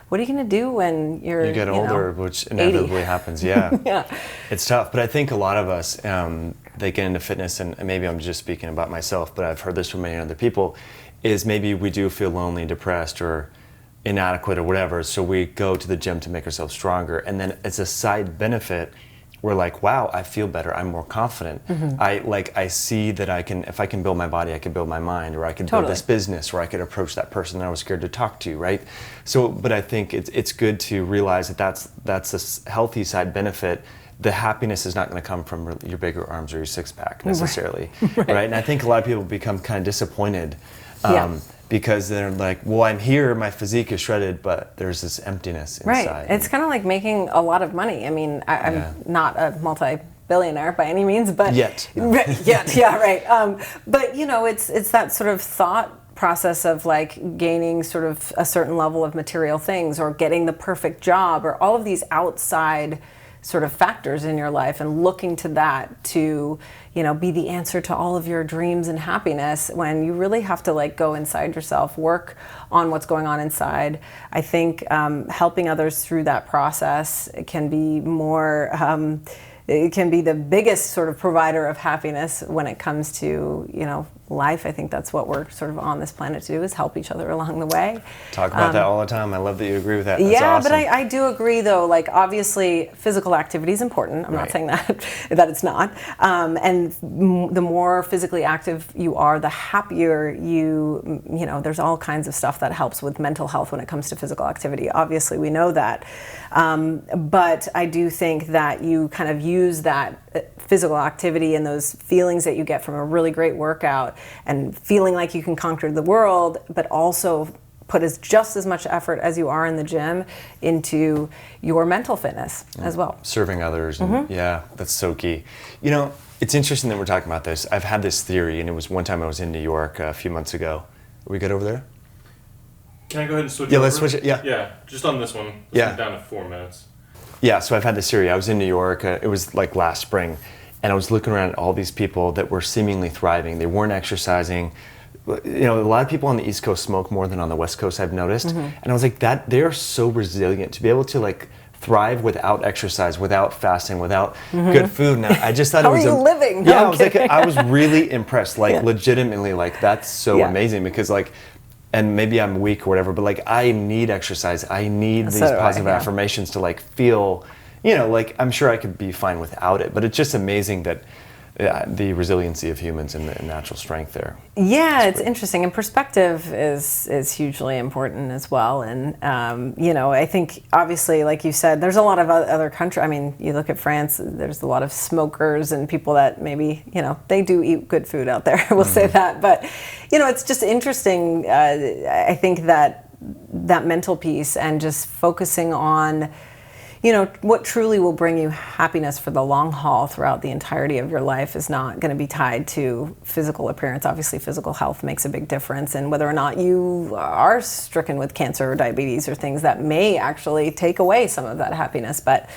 what are you going to do when you get older, which inevitably happens? Yeah. Yeah. It's tough, but I think a lot of us, they get into fitness, and maybe I'm just speaking about myself, but I've heard this from many other people, is maybe we do feel lonely, depressed, or inadequate or whatever, so we go to the gym to make ourselves stronger, and then as a side benefit, we're like, wow, I feel better, I'm more confident. I see that if I can build my body, I can build my mind, or I can build this business, or I could approach that person that I was scared to talk to, right? So, but I think it's good to realize that that's a healthy side benefit. The happiness is not going to come from your bigger arms or your six-pack necessarily, right? And I think a lot of people become kind of disappointed because they're like, well, I'm here, my physique is shredded, but there's this emptiness inside. Right. It's kind of like making a lot of money. I mean, I'm not a multi-billionaire by any means, but yet, but you know, it's that sort of thought process of like gaining sort of a certain level of material things, or getting the perfect job, or all of these outside sort of factors in your life, and looking to that to, you know, be the answer to all of your dreams and happiness, when you really have to like go inside yourself, work on what's going on inside. I think helping others through that process can be more, it can be the biggest sort of provider of happiness when it comes to, you know, life. I think that's what we're sort of on this planet to do, is help each other along the way. Talk about that all the time. I love that you agree with that. That's awesome. But I do agree though, like obviously physical activity is important. I'm not saying that it's not. And the more physically active you are, the happier you know, there's all kinds of stuff that helps with mental health when it comes to physical activity. Obviously we know that. But I do think that you kind of use use that physical activity and those feelings that you get from a really great workout and feeling like you can conquer the world, but also put just as much effort as you are in the gym into your mental fitness as well. Serving others. And yeah, that's so key. You know, it's interesting that we're talking about this. I've had this theory, and it was one time I was in New York a few months ago. Are we good over there? Can I go ahead and switch Yeah, over? let's switch it. Yeah. Yeah, just on this one. Let's Yeah. get down to 4 minutes. Yeah, so I've had this theory. I was in New York. It was like last spring, and I was looking around at all these people that were seemingly thriving. They weren't exercising. You know, a lot of people on the East Coast smoke more than on the West Coast, I've noticed. And I was like, that they are so resilient to be able to like thrive without exercise, without fasting, without good food. Now, I just thought How it was are you living? No, Yeah, I'm I was like, kidding. I was really impressed. Like Yeah. legitimately, like that's so Yeah. amazing because like. And maybe I'm weak or whatever, but like I need exercise. I need So these do I, positive yeah. affirmations to like feel, you know, like I'm sure I could be fine without it. But it's just amazing that the resiliency of humans and the natural strength there. Yeah, it's interesting, and perspective is hugely important as well. And you know, I think obviously, like you said, there's a lot of other countries. I mean, you look at France. There's a lot of smokers and people that maybe, you know, they do eat good food out there. We'll say that, but you know, it's just interesting. I think that mental piece and just focusing on, you know, what truly will bring you happiness for the long haul throughout the entirety of your life is not going to be tied to physical appearance. Obviously, physical health makes a big difference, and whether or not you are stricken with cancer or diabetes or things that may actually take away some of that happiness. But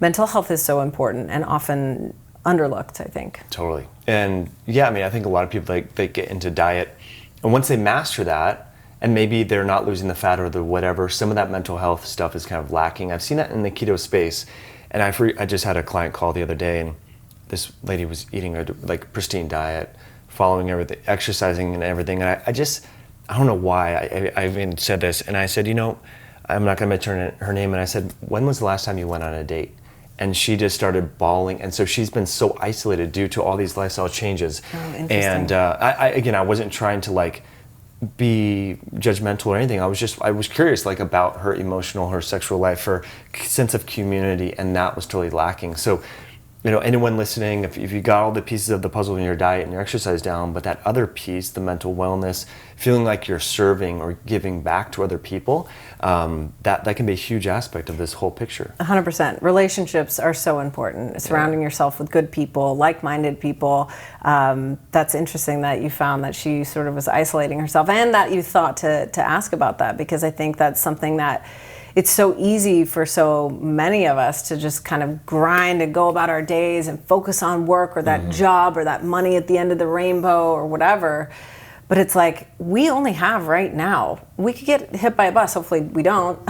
mental health is so important and often underlooked, I think. Totally. And yeah, I mean, I think a lot of people, like, they get into diet, and once they master that, and maybe they're not losing the fat or the whatever, some of that mental health stuff is kind of lacking. I've seen that in the keto space. And I just had a client call the other day, and this lady was eating a like pristine diet, following everything, exercising and everything. And I don't know why I even said this. And I said, you know, I'm not going to mention her name. And I said, when was the last time you went on a date? And she just started bawling. And so she's been so isolated due to all these lifestyle changes. Oh, interesting. And I wasn't trying to like be judgmental or anything. I was curious like about her emotional, her sexual life, her sense of community, and that was totally lacking. So, you know, anyone listening, if you got all the pieces of the puzzle in your diet and your exercise down, but that other piece, the mental wellness, feeling like you're serving or giving back to other people, that can be a huge aspect of this whole picture. 100%. Relationships are so important. Surrounding yourself with good people, like-minded people. That's interesting that you found that she sort of was isolating herself, and that you thought to ask about that, because I think that's something that it's so easy for so many of us to just kind of grind and go about our days and focus on work or that job or that money at the end of the rainbow or whatever. But it's like, we only have right now. We could get hit by a bus. Hopefully we don't.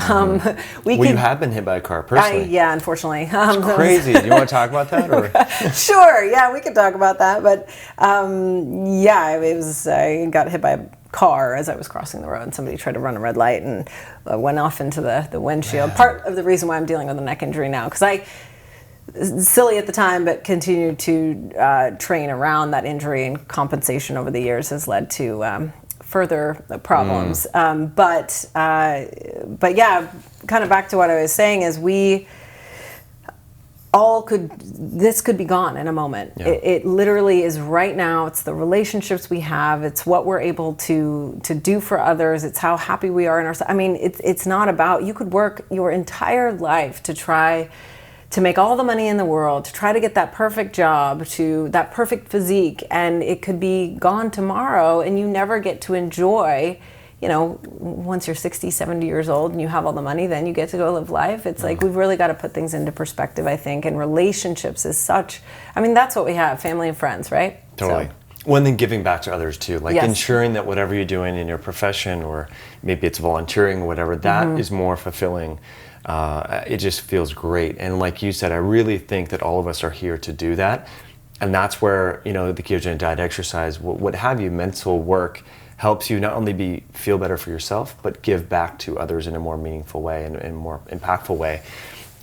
You have been hit by a car personally. Yeah, unfortunately. It's crazy. Do you want to talk about that? Or? Sure. Yeah, we could talk about that. But yeah, I got hit by a car as I was crossing the road, and somebody tried to run a red light and went off into the windshield. Part of the reason why I'm dealing with a neck injury now, because silly at the time, but continued to train around that injury, and compensation over the years has led to further problems. But yeah, kind of back to what I was saying is this could be gone in a moment. Yeah. It literally is right now. It's the relationships we have. It's what we're able to do for others. It's how happy we are in ourselves. I mean, it's not about, you could work your entire life to try to make all the money in the world, to try to get that perfect job, to that perfect physique, and it could be gone tomorrow, and you never get to enjoy, you know, once you're 60, 70 years old and you have all the money, then you get to go live life. It's like, we've really got to put things into perspective, I think, and relationships is such, I mean, that's what we have, family and friends, right? Totally. So. One thing, giving back to others too, like Yes. ensuring that whatever you're doing in your profession, or maybe it's volunteering or whatever, that is more fulfilling. It just feels great. And like you said, I really think that all of us are here to do that. And that's where, you know, the ketogenic diet, exercise, what have you, mental work helps you not only feel better for yourself, but give back to others in a more meaningful way and in a more impactful way.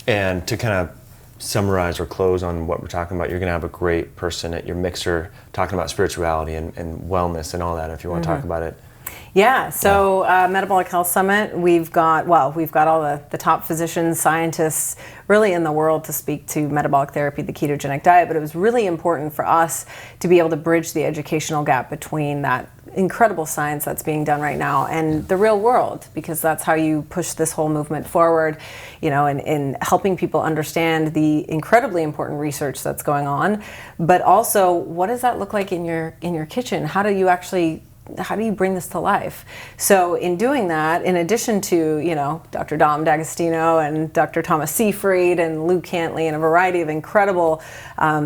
And to kind of summarize or close on what we're talking about, you're going to have a great person at your mixer talking about spirituality and wellness and all that, if you want to talk about it. Yeah, so Metabolic Health Summit, we've got all the top physicians, scientists really in the world to speak to metabolic therapy, the ketogenic diet, but it was really important for us to be able to bridge the educational gap between that incredible science that's being done right now and the real world, because that's how you push this whole movement forward, in helping people understand the incredibly important research that's going on, but also what does that look like in your kitchen? How do you bring this to life? So in doing that, in addition to, Dr. Dom D'Agostino and Dr. Thomas Seyfried and Lou Cantley and a variety of incredible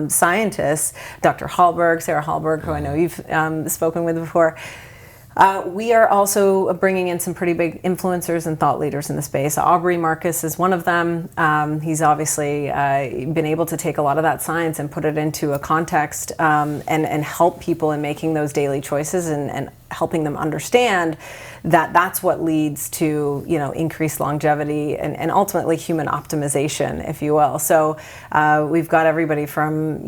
scientists, Dr. Sarah Hallberg, who I know you've spoken with before, we are also bringing in some pretty big influencers and thought leaders in the space. Aubrey Marcus is one of them. He's obviously been able to take a lot of that science and put it into a context and help people in making those daily choices and helping them understand that that's what leads to increased longevity and ultimately human optimization, if you will. So we've got everybody from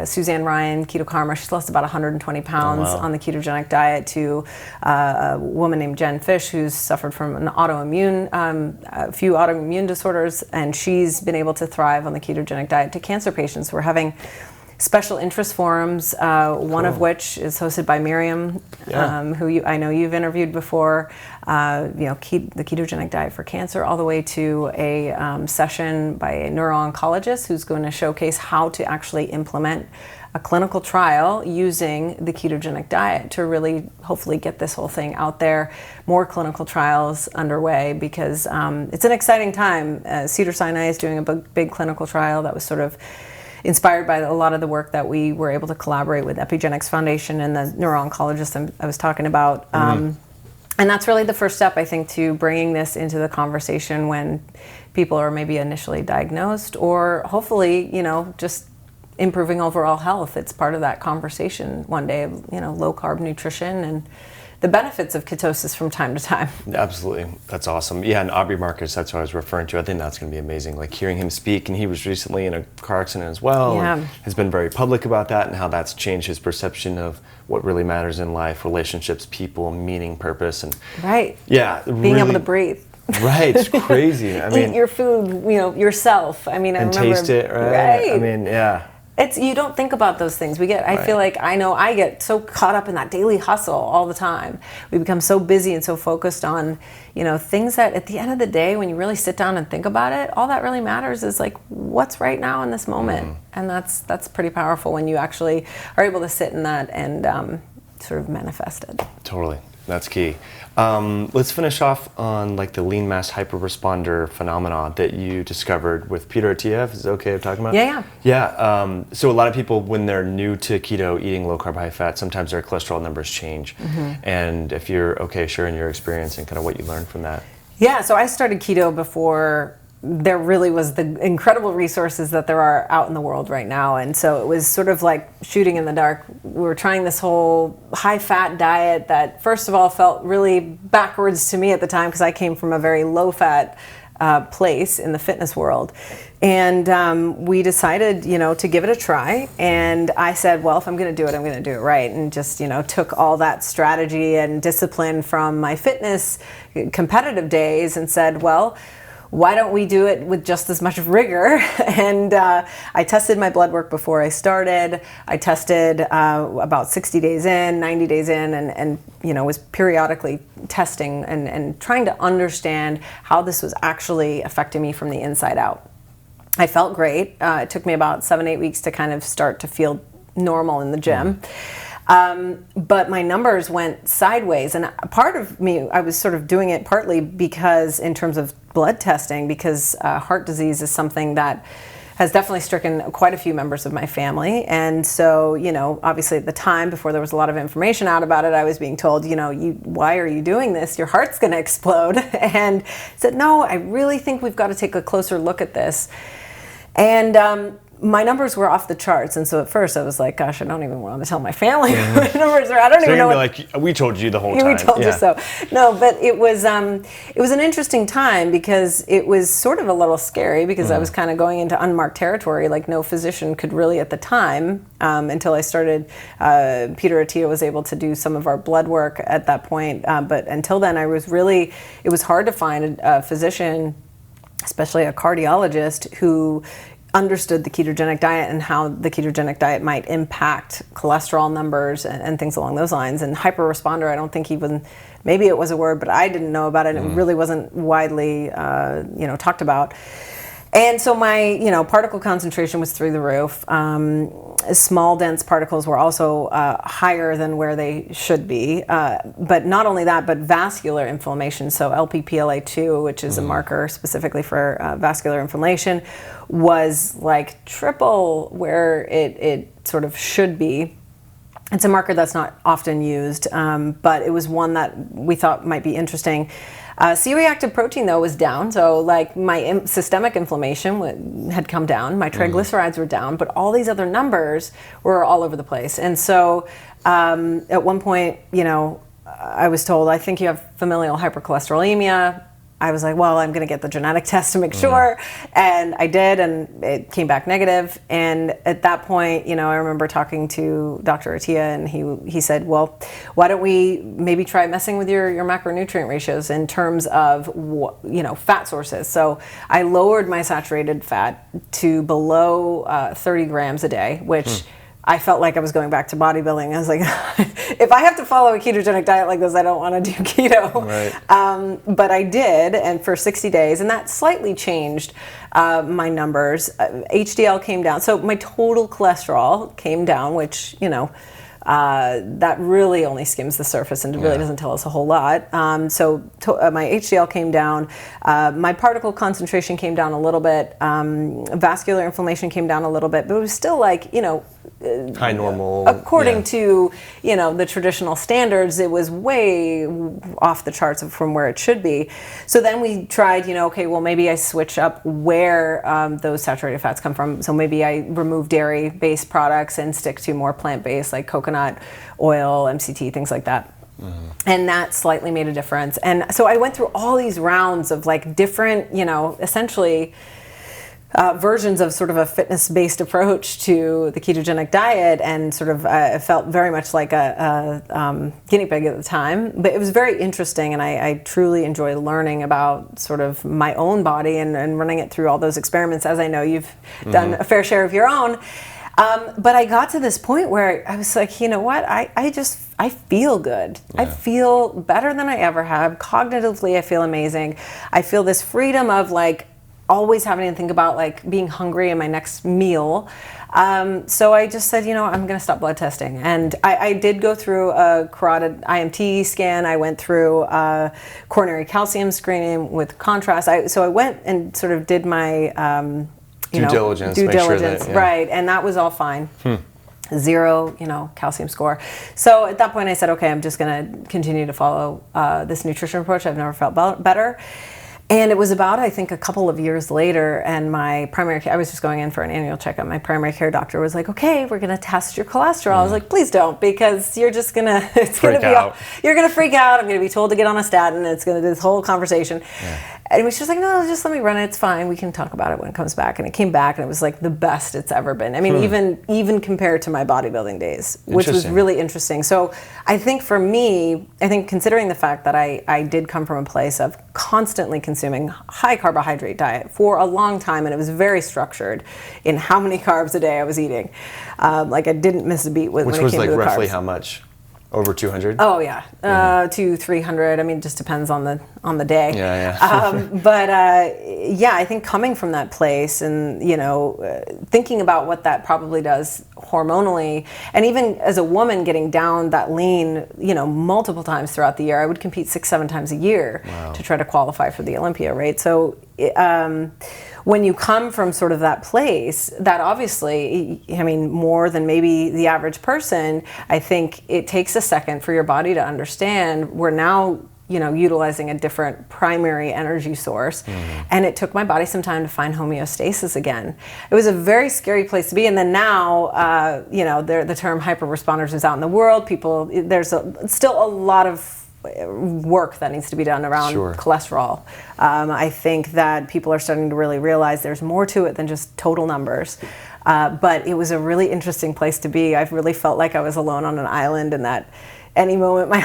Suzanne Ryan, Keto Karma. She's lost about 120 pounds on the ketogenic diet, to a woman named Jen Fish who's suffered from a few autoimmune disorders, and she's been able to thrive on the ketogenic diet, to cancer patients. We're having special interest forums, one of which is hosted by Miriam, who I know you've interviewed before, the ketogenic diet for cancer, all the way to a session by a neuro-oncologist who's going to showcase how to actually implement a clinical trial using the ketogenic diet to really hopefully get this whole thing out there, more clinical trials underway, because it's an exciting time. Cedars-Sinai is doing a big clinical trial that was sort of inspired by a lot of the work that we were able to collaborate with Epigenix Foundation and the neuro-oncologist I was talking about. And that's really the first step, I think, to bringing this into the conversation when people are maybe initially diagnosed, or hopefully, just improving overall health. It's part of that conversation one day of, low carb nutrition and the benefits of ketosis from time to time. Absolutely. That's awesome. Yeah, and Aubrey Marcus, that's what I was referring to. I think that's going to be amazing. Like hearing him speak, and he was recently in a car accident as well, and has been very public about that and how that's changed his perception of what really matters in life, relationships, people, meaning, purpose, and being able to breathe. Right, it's crazy. Eat your food, yourself. I remember, taste it, right? You don't think about those things. I feel like I get so caught up in that daily hustle all the time. We become so busy and so focused on, things that at the end of the day, when you really sit down and think about it, all that really matters is like what's right now in this moment. And that's pretty powerful when you actually are able to sit in that and sort of manifest it. Totally. That's key. Let's finish off on the lean mass hyperresponder phenomena that you discovered with Peter Atiev. Is it okay of talking about? Yeah. So a lot of people, when they're new to keto, eating low carb, high fat, sometimes their cholesterol numbers change. And if you're okay sharing your experience and kind of what you learned from that. Yeah, so I started keto before there really was the incredible resources that there are out in the world right now. And so it was sort of like shooting in the dark. We were trying this whole high-fat diet that, first of all, felt really backwards to me at the time, because I came from a very low-fat place in the fitness world. And we decided, to give it a try. And I said, well, if I'm going to do it, I'm going to do it right. And just, took all that strategy and discipline from my fitness competitive days and said, well, why don't we do it with just as much rigor? And I tested my blood work before I started. I tested about 60 days in, 90 days in, and was periodically testing and trying to understand how this was actually affecting me from the inside out. I felt great. It took me about 7-8 weeks to kind of start to feel normal in the gym. But my numbers went sideways, and part of me, I was sort of doing it partly because in terms of blood testing, because heart disease is something that has definitely stricken quite a few members of my family. And so, obviously at the time, before there was a lot of information out about it, I was being told, why are you doing this? Your heart's going to explode. And I said, no, I really think we've got to take a closer look at this. And my numbers were off the charts, and so at first I was like, "Gosh, I don't even want to tell my family what my numbers are. I don't So even you're know." gonna be like, we told you the whole time. We told you so. No, but it was an interesting time because it was sort of a little scary because I was kind of going into unmarked territory. Like no physician could really at the time until I started. Peter Attia was able to do some of our blood work at that point, but until then, it was hard to find a physician, especially a cardiologist, who understood the ketogenic diet and how the ketogenic diet might impact cholesterol numbers and things along those lines. And hyper-responder, I don't think even, maybe it was a word, but I didn't know about it. It really wasn't widely, talked about. And so my, particle concentration was through the roof. Small, dense particles were also higher than where they should be. But not only that, but vascular inflammation. So LPPLA2, which is a marker specifically for vascular inflammation, was like triple where it sort of should be. It's a marker that's not often used, but it was one that we thought might be interesting. C-reactive protein, though, was down. So, like, my systemic inflammation had come down. My triglycerides were down. But all these other numbers were all over the place. And so, at one point, I was told, I think you have familial hypercholesterolemia. I was like, well, I'm going to get the genetic test to make sure. And I did, and it came back negative. And at that point, I remember talking to Dr. Attia, and he said, well, why don't we maybe try messing with your macronutrient ratios in terms of, fat sources. So I lowered my saturated fat to below 30 grams a day, which I felt like I was going back to bodybuilding. I was like, if I have to follow a ketogenic diet like this, I don't want to do keto. Right. But I did, and for 60 days, and that slightly changed my numbers. HDL came down, so my total cholesterol came down, which, that really only skims the surface and really doesn't tell us a whole lot. My HDL came down, my particle concentration came down a little bit, vascular inflammation came down a little bit, but it was still like, high normal. According to, the traditional standards, it was way off the charts from where it should be. So then we tried, okay, well, maybe I switch up where those saturated fats come from. So maybe I remove dairy-based products and stick to more plant-based, like coconut oil, MCT, things like that. And that slightly made a difference. And so I went through all these rounds of like different, essentially versions of sort of a fitness-based approach to the ketogenic diet, and sort of it felt very much like a guinea pig at the time. But it was very interesting, and I truly enjoy learning about sort of my own body and running it through all those experiments, as I know you've done a fair share of your own. But I got to this point where I was like, you know what, I feel good. I feel better than I ever have. Cognitively, I feel amazing. I feel this freedom of like always having to think about like being hungry in my next meal. So I just said, I'm going to stop blood testing. And I did go through a carotid IMT scan. I went through coronary calcium screening with contrast. So I went and sort of did my due diligence, right, and that was all fine. 0, calcium score. So at that point I said, okay, I'm just going to continue to follow this nutrition approach. I've never felt better. And it was about, I think, a couple of years later, and my primary care, I was just going in for an annual checkup. My primary care doctor was like, okay, we're going to test your cholesterol. I was like, please don't, because you're just going to, you're going to freak out. I'm going to be told to get on a statin. It's going to do this whole conversation. And she was like, no, just let me run it. It's fine. We can talk about it when it comes back. And it came back, and it was like the best it's ever been. I mean, even compared to my bodybuilding days, which was really interesting. So I think for me, considering the fact that I did come from a place of constantly consuming high carbohydrate diet for a long time, and it was very structured in how many carbs a day I was eating. Like I didn't miss a beat when it came to the carbs. Which was like roughly how much? Over 200? Oh yeah, 200-300. I mean, it just depends on the day. But I think coming from that place and thinking about what that probably does hormonally, and even as a woman getting down that lean, multiple times throughout the year, I would compete 6-7 times a year to try to qualify for the Olympia, right? So. When you come from sort of that place, that obviously, more than maybe the average person, I think it takes a second for your body to understand we're now, utilizing a different primary energy source. And it took my body some time to find homeostasis again. It was a very scary place to be. And then now, the term hyper responders is out in the world. There's still a lot of work that needs to be done around cholesterol. I think that people are starting to really realize there's more to it than just total numbers. But it was a really interesting place to be. I really felt like I was alone on an island, and that any moment I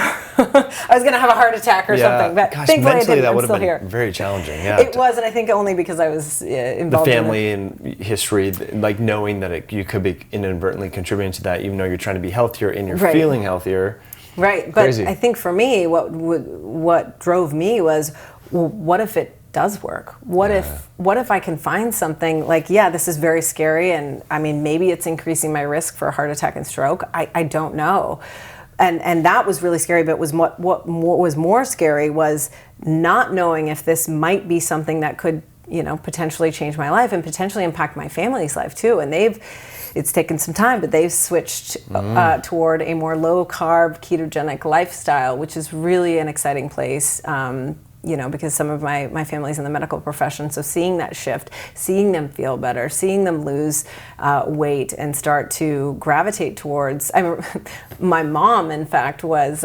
was going to have a heart attack or something. But thankfully I didn't. That would I'm have still been here. very challenging. Yeah, it was, and I think only because I was involved the family in and history, like knowing that you could be inadvertently contributing to that, even though you're trying to be healthier and you're feeling healthier. Right, but Crazy. I think for me, what drove me was, well, what if it does work? What if I can find something like, this is very scary, and I mean, maybe it's increasing my risk for a heart attack and stroke. I don't know. And that was really scary, but what was more scary was not knowing if this might be something that could, potentially change my life and potentially impact my family's life too. And it's taken some time, but they've switched toward a more low-carb, ketogenic lifestyle, which is really an exciting place, because some of my family's in the medical profession. So seeing that shift, seeing them feel better, seeing them lose weight and start to gravitate towards... my mom, in fact, was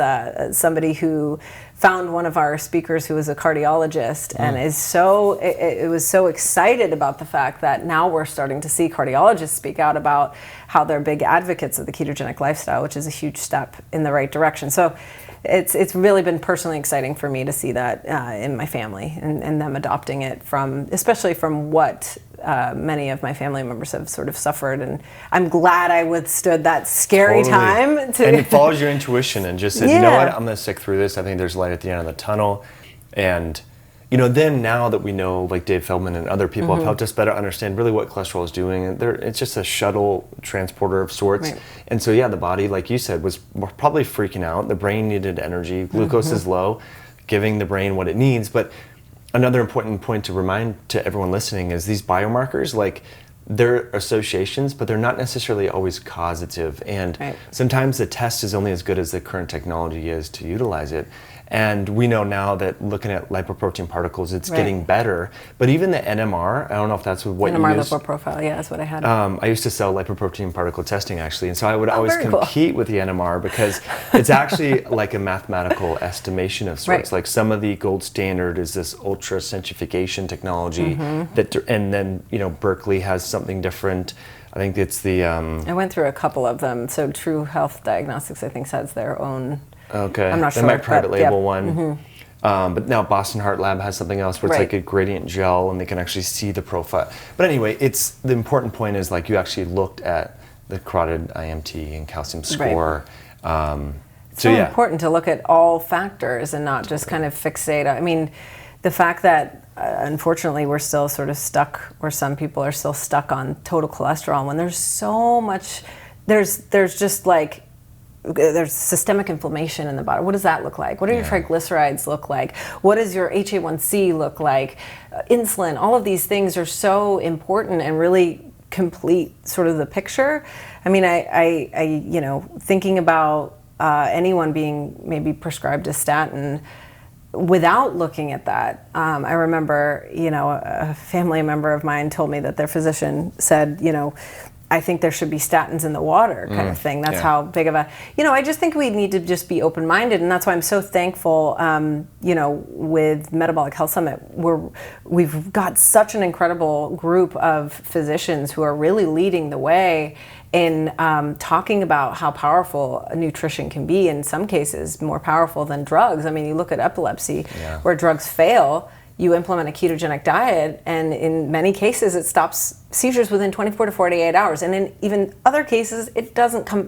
somebody who found one of our speakers who was a cardiologist and it was so excited about the fact that now we're starting to see cardiologists speak out about how they're big advocates of the ketogenic lifestyle, which is a huge step in the right direction. So it's really been personally exciting for me to see that in my family and them adopting it especially from what many of my family members have sort of suffered, and I'm glad I withstood that scary time. And it follows your intuition and just says, you know what, I'm going to stick through this. I think there's light at the end of the tunnel. And, then now that we know, like Dave Feldman and other people have helped us better understand really what cholesterol is doing, it's just a shuttle transporter of sorts. Right. And so, the body, like you said, was probably freaking out. The brain needed energy. Glucose is low, giving the brain what it needs. But another important point to remind to everyone listening is these biomarkers, like they're associations, but they're not necessarily always causative. And sometimes the test is only as good as the current technology is to utilize it. And we know now that looking at lipoprotein particles, it's getting better. But even the NMR, I don't know if that's what NMR you use. lipid profile, that's what I had. I used to sell lipoprotein particle testing, actually. And so I would always compete with the NMR because it's actually like a mathematical estimation of sorts. Like some of the gold standard is this ultra centrifugation technology and then, Berkeley has something different. I think it's the... I went through a couple of them. So True Health Diagnostics, I think, has their own... Okay, I'm not sure. They might private label one. But now Boston Heart Lab has something else where it's like a gradient gel and they can actually see the profile. But anyway, the important point is like you actually looked at the carotid IMT and calcium score. It's so important to look at all factors and not just kind of fixate. I mean, the fact that unfortunately we're still sort of stuck, or some people are still stuck on total cholesterol when there's so much, there's just like, there's systemic inflammation in the body. What does that look like? What do your triglycerides look like? What does your HA1C look like? Insulin, all of these things are so important and really complete sort of the picture. I mean, I thinking about anyone being maybe prescribed a statin without looking at that. I remember, a family member of mine told me that their physician said, I think there should be statins in the water kind of thing. That's how big of a, I just think we need to just be open-minded. And that's why I'm so thankful, with Metabolic Health Summit, we've got such an incredible group of physicians who are really leading the way in talking about how powerful nutrition can be, in some cases more powerful than drugs. I mean, you look at epilepsy where drugs fail, you implement a ketogenic diet, and in many cases it stops seizures within 24 to 48 hours. And in even other cases,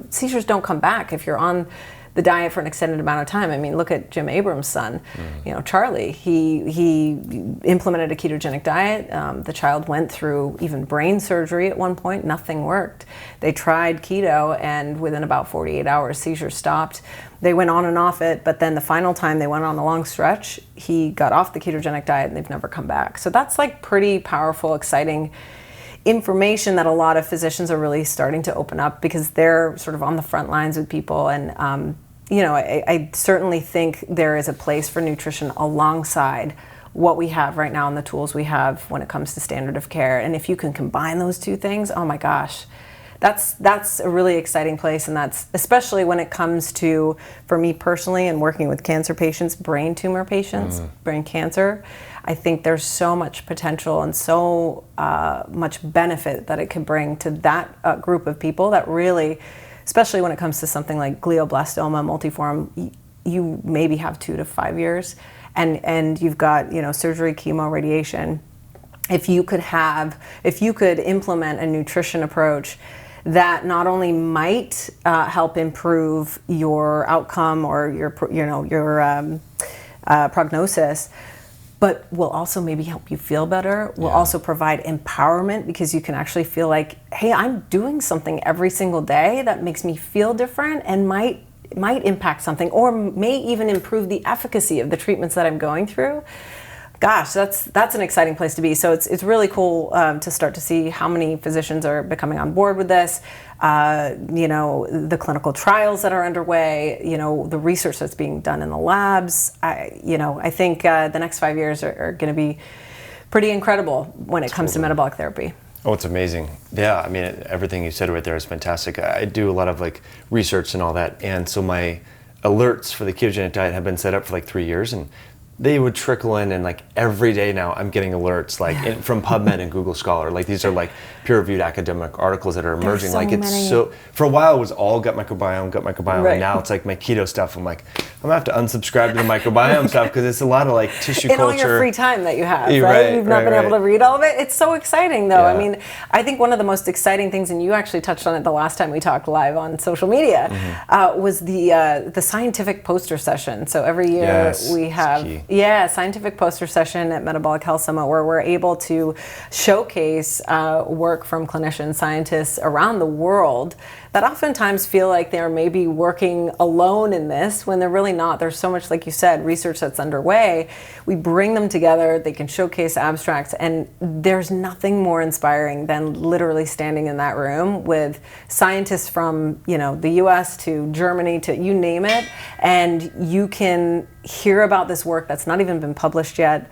seizures don't come back if you're on the diet for an extended amount of time. I mean, look at Jim Abrams' son, Charlie. He implemented a ketogenic diet. The child went through even brain surgery at one point. Nothing worked. They tried keto, and within about 48 hours, seizures stopped. They went on and off it, but then the final time they went on a long stretch, he got off the ketogenic diet and they've never come back. So that's like pretty powerful, exciting information that a lot of physicians are really starting to open up, because they're sort of on the front lines with people, and I certainly think there is a place for nutrition alongside what we have right now and the tools we have when it comes to standard of care. And if you can combine those two things, oh my gosh, that's a really exciting place. And that's especially when it comes to, for me personally, and working with cancer patients, brain tumor patients, brain cancer. I think there's so much potential and so much benefit that it can bring to that group of people that really, especially when it comes to something like glioblastoma multiforme, you maybe have 2 to 5 years, and you've got surgery, chemo, radiation. If you could implement a nutrition approach that not only might help improve your outcome or your prognosis, but will also maybe help you feel better, will also provide empowerment, because you can actually feel like, hey, I'm doing something every single day that makes me feel different and might impact something, or may even improve the efficacy of the treatments that I'm going through. Gosh, that's an exciting place to be. So it's really cool to start to see how many physicians are becoming on board with this. The clinical trials that are underway. The research that's being done in the labs. I think the next 5 years are going to be pretty incredible when it comes to metabolic therapy. Oh, it's amazing. Yeah, I mean, everything you said right there is fantastic. I do a lot of research and all that, and so my alerts for the ketogenic diet have been set up for 3 years, and they would trickle in, and every day now I'm getting alerts from PubMed and Google Scholar. These are peer-reviewed academic articles that are emerging. For a while it was all gut microbiome, right. And now it's my keto stuff. I'm I'm gonna have to unsubscribe to the microbiome stuff, because it's a lot of tissue culture. In all your free time that you have, right? Right, You've not been able to read all of it. It's so exciting, though. Yeah. I mean, I think one of the most exciting things, and you actually touched on it the last time we talked live on social media, was the scientific poster session. So every year we have scientific poster session at Metabolic Health Summit, where we're able to showcase work from clinicians, scientists around the world that oftentimes feel like they're maybe working alone in this, when they're really not. There's so much, like you said, research that's underway. We bring them together, they can showcase abstracts, and there's nothing more inspiring than literally standing in that room with scientists from the US to Germany to you name it, and you can hear about this work that's not even been published yet.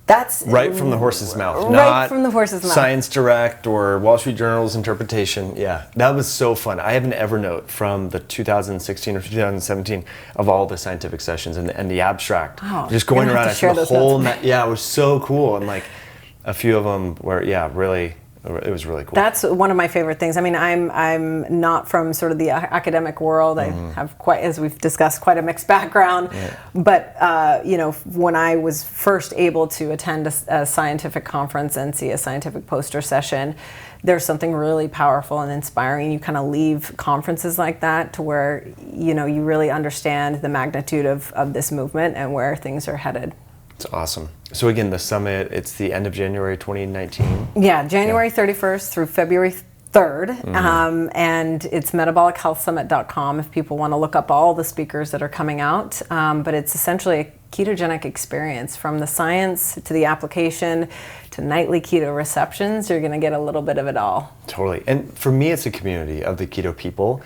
That's right from the horse's mouth. Right not from the horse's mouth. Science Direct or Wall Street Journal's interpretation. Yeah, that was so fun. I have an Evernote from the 2016 or 2017 of all the scientific sessions and the abstract. Oh, just going around. I saw the whole. It was so cool, and a few of them were really. It was really cool. That's one of my favorite things. I mean, I'm not from sort of the academic world. I have quite, as we've discussed, quite a mixed background. Yeah. But when I was first able to attend a scientific conference and see a scientific poster session, there's something really powerful and inspiring. You kind of leave conferences like that to where you really understand the magnitude of this movement and where things are headed. It's awesome. So again, the summit, it's the end of January 2019. Yeah, January 31st through February 3rd. And it's metabolichealthsummit.com if people want to look up all the speakers that are coming out. But it's essentially a ketogenic experience, from the science to the application to nightly keto receptions. You're going to get a little bit of it all. Totally. And for me, it's a community of the keto people.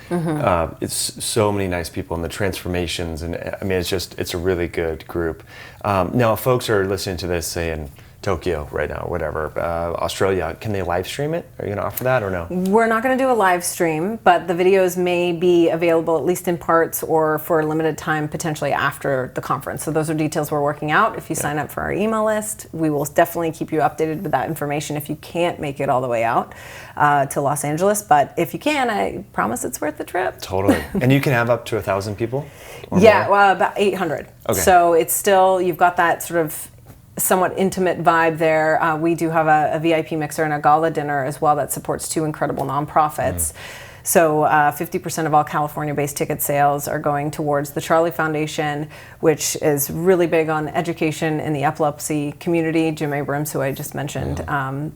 It's so many nice people, and the transformations. And I mean, it's a really good group. Now, if folks are listening to this, say in Tokyo right now, whatever, Australia, can they live stream it? Are you going to offer that or no? We're not going to do a live stream, but the videos may be available at least in parts or for a limited time, potentially after the conference. So those are details we're working out. If you sign up for our email list, we will definitely keep you updated with that information if you can't make it all the way out to Los Angeles. But if you can, I promise it's worth the trip. Totally. And you can have up to 1,000 people? Well, about 800. Okay. So it's still, you've got that sort of somewhat intimate vibe there. We do have a VIP mixer and a gala dinner as well that supports 2 incredible nonprofits. So 50% of all California-based ticket sales are going towards the Charlie Foundation, which is really big on education in the epilepsy community. Jim Abrams, who I just mentioned,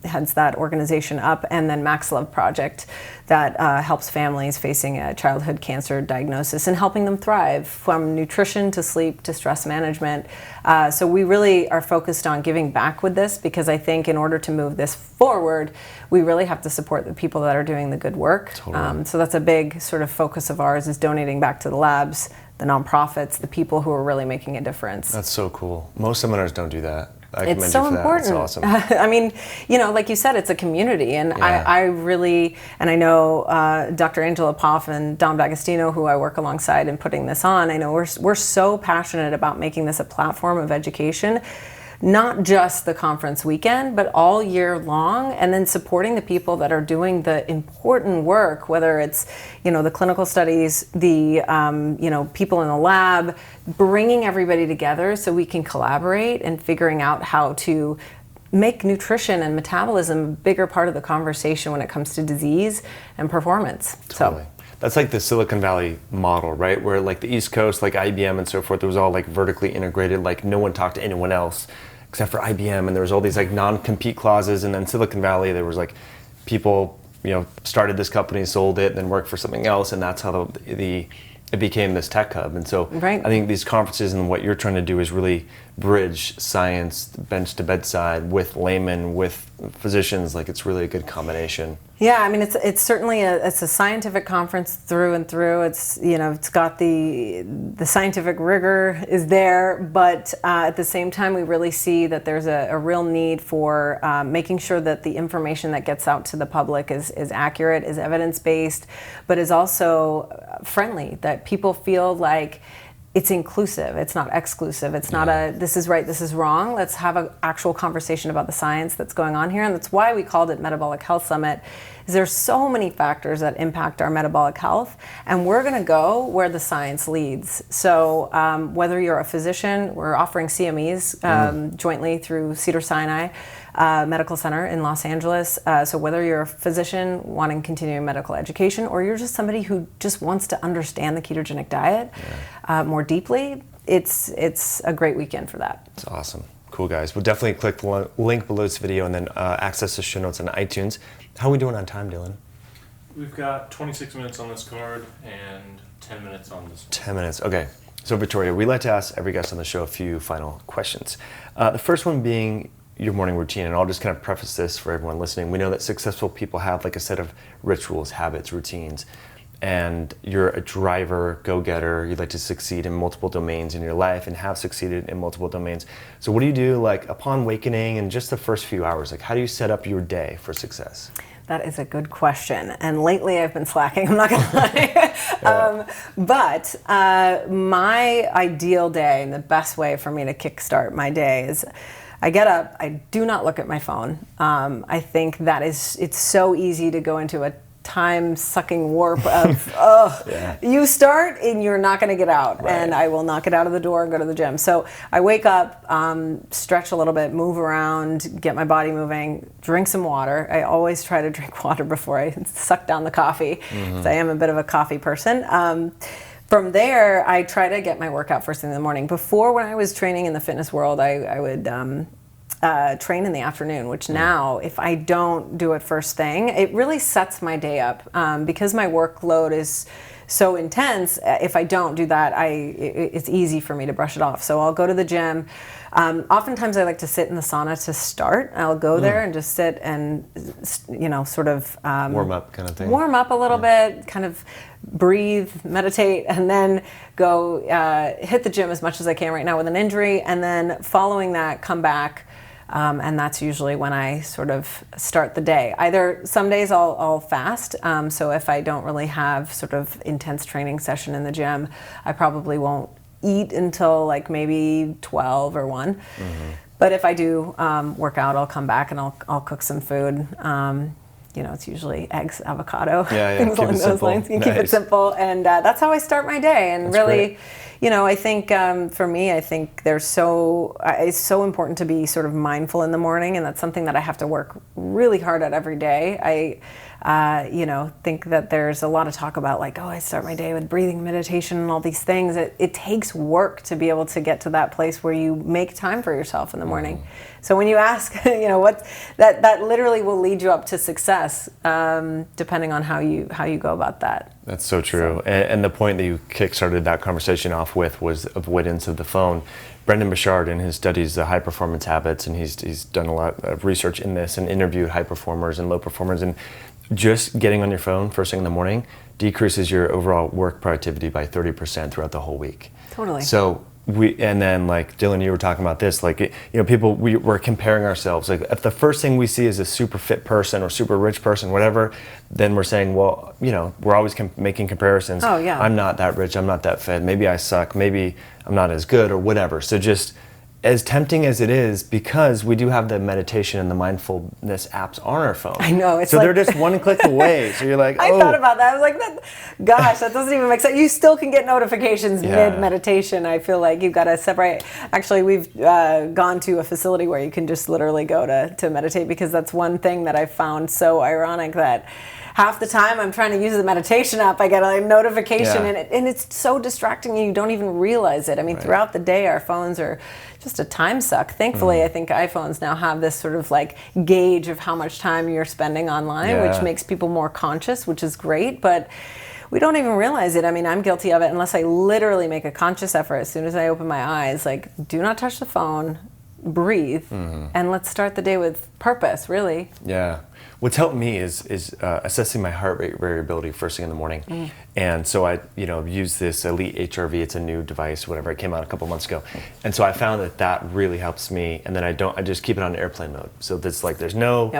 heads that organization up. And then Max Love Project, that helps families facing a childhood cancer diagnosis and helping them thrive, from nutrition to sleep to stress management. So we really are focused on giving back with this, because I think in order to move this forward, we really have to support the people that are doing the good work. Totally. So that's a big sort of focus of ours, is donating back to the labs, the nonprofits, the people who are really making a difference. That's so cool. Most seminars don't do that. I commend It's so you for important. That. It's awesome. I mean, like you said, it's a community, and Yeah. I really, and I know Dr. Angela Poff and Don D'Agostino, who I work alongside in putting this on, I know we're so passionate about making this a platform of education, not just the conference weekend, but all year long, and then supporting the people that are doing the important work, whether it's, the clinical studies, the, people in the lab, bringing everybody together so we can collaborate and figuring out how to make nutrition and metabolism a bigger part of the conversation when it comes to disease and performance. Totally. That's like the Silicon Valley model, right? Where like the East Coast, like IBM and so forth, it was all like vertically integrated, like no one talked to anyone else except for IBM, and there was all these like non-compete clauses. And then Silicon Valley, there was like people, started this company, sold it, then worked for something else, and that's how it became this tech hub. And so Right. I think these conferences and what you're trying to do is really bridge science, bench to bedside, with laymen, with physicians. Like it's really a good combination. Yeah, I mean, it's certainly it's a scientific conference through and through. It's it's got the scientific rigor is there, but at the same time, we really see that there's a real need for making sure that the information that gets out to the public is accurate, is evidence-based, but is also friendly, that people feel like it's inclusive, it's not exclusive, it's not a this is right, this is wrong. Let's have an actual conversation about the science that's going on here, and that's why we called it Metabolic Health Summit. Is there's so many factors that impact our metabolic health, and we're going to go where the science leads. So whether you're a physician, we're offering CMEs jointly through Cedars-Sinai Medical Center in Los Angeles. So whether you're a physician wanting continuing medical education, or you're just somebody who just wants to understand the ketogenic diet more deeply, it's a great weekend for that. It's awesome. Cool, guys. We'll definitely click the link below this video and then access the show notes on iTunes. How are we doing on time, Dylan? We've got 26 minutes on this card and 10 minutes on this one. 10 minutes. Okay. So, Victoria, we like to ask every guest on the show a few final questions. The first one being your morning routine, and I'll just kind of preface this for everyone listening. We know that successful people have like a set of rituals, habits, routines, and you're a driver, go-getter. You'd like to succeed in multiple domains in your life and have succeeded in multiple domains. So what do you do like upon awakening and just the first few hours? Like how do you set up your day for success? That is a good question. And lately I've been slacking, I'm not gonna lie. But my ideal day, and the best way for me to kickstart my day is I get up, I do not look at my phone. I think that it's so easy to go into a time-sucking warp of, you start and you're not going to get out. Right. And I will not get out of the door and go to the gym. So I wake up, stretch a little bit, move around, get my body moving, drink some water. I always try to drink water before I suck down the coffee, because I am a bit of a coffee person. From there, I try to get my workout first thing in the morning. Before, when I was training in the fitness world, I would train in the afternoon, which now, if I don't do it first thing, it really sets my day up. Because my workload is so intense, if I don't do that, it's easy for me to brush it off. So I'll go to the gym. Oftentimes I like to sit in the sauna to start. I'll go there and just sit and, sort of... warm up kind of thing. Warm up a little bit, kind of breathe, meditate, and then go hit the gym as much as I can right now with an injury. And then following that, come back. And that's usually when I sort of start the day. Either some days I'll fast, so if I don't really have sort of intense training session in the gym, I probably won't eat until like maybe 12 or 1. But if I do work out, I'll come back and I'll cook some food. It's usually eggs, avocado, things along those lines. You keep it simple, and that's how I start my day. And that's really great. I think for me, I think it's so important to be sort of mindful in the morning, and that's something that I have to work really hard at every day. I think that there's a lot of talk about like, I start my day with breathing, meditation, and all these things. It takes work to be able to get to that place where you make time for yourself in the morning. So when you ask, what that literally will lead you up to success, depending on how you go about that. That's so true. And the point that you kickstarted that conversation off with was avoidance of the phone. Brendan Burchard, in his studies, the high performance habits, and he's done a lot of research in this and interviewed high performers and low performers. And just getting on your phone first thing in the morning decreases your overall work productivity by 30% throughout the whole week. Totally. So and then like Dylan, you were talking about this, like, you know, people, we're comparing ourselves. Like if the first thing we see is a super fit person or super rich person, whatever, then we're saying, well, you know, we're always making comparisons. Oh, yeah. I'm not that rich, I'm not that fit, maybe I suck, maybe I'm not as good or whatever. So just as tempting as it is, because we do have the meditation and the mindfulness apps on our phone. I know. It's so like, they're just one click away. So you're like, I thought about that. I was like, gosh, that doesn't even make sense. You still can get notifications mid-meditation. I feel like you've got to separate. Actually, we've gone to a facility where you can just literally go to meditate, because that's one thing that I found so ironic, that half the time I'm trying to use the meditation app, I get a notification, and it's so distracting you don't even realize it. I mean, throughout the day, our phones are just a time suck. Thankfully, I think iPhones now have this sort of like gauge of how much time you're spending online, which makes people more conscious, which is great, but we don't even realize it. I mean, I'm guilty of it unless I literally make a conscious effort as soon as I open my eyes, like, do not touch the phone, breathe, and let's start the day with purpose, really. Yeah. What's helped me is assessing my heart rate variability first thing in the morning. And so I, you know, use this Elite HRV. It's a new device, whatever. It came out a couple months ago. And so I found that really helps me. And then I just keep it on airplane mode. So that's like, there's no,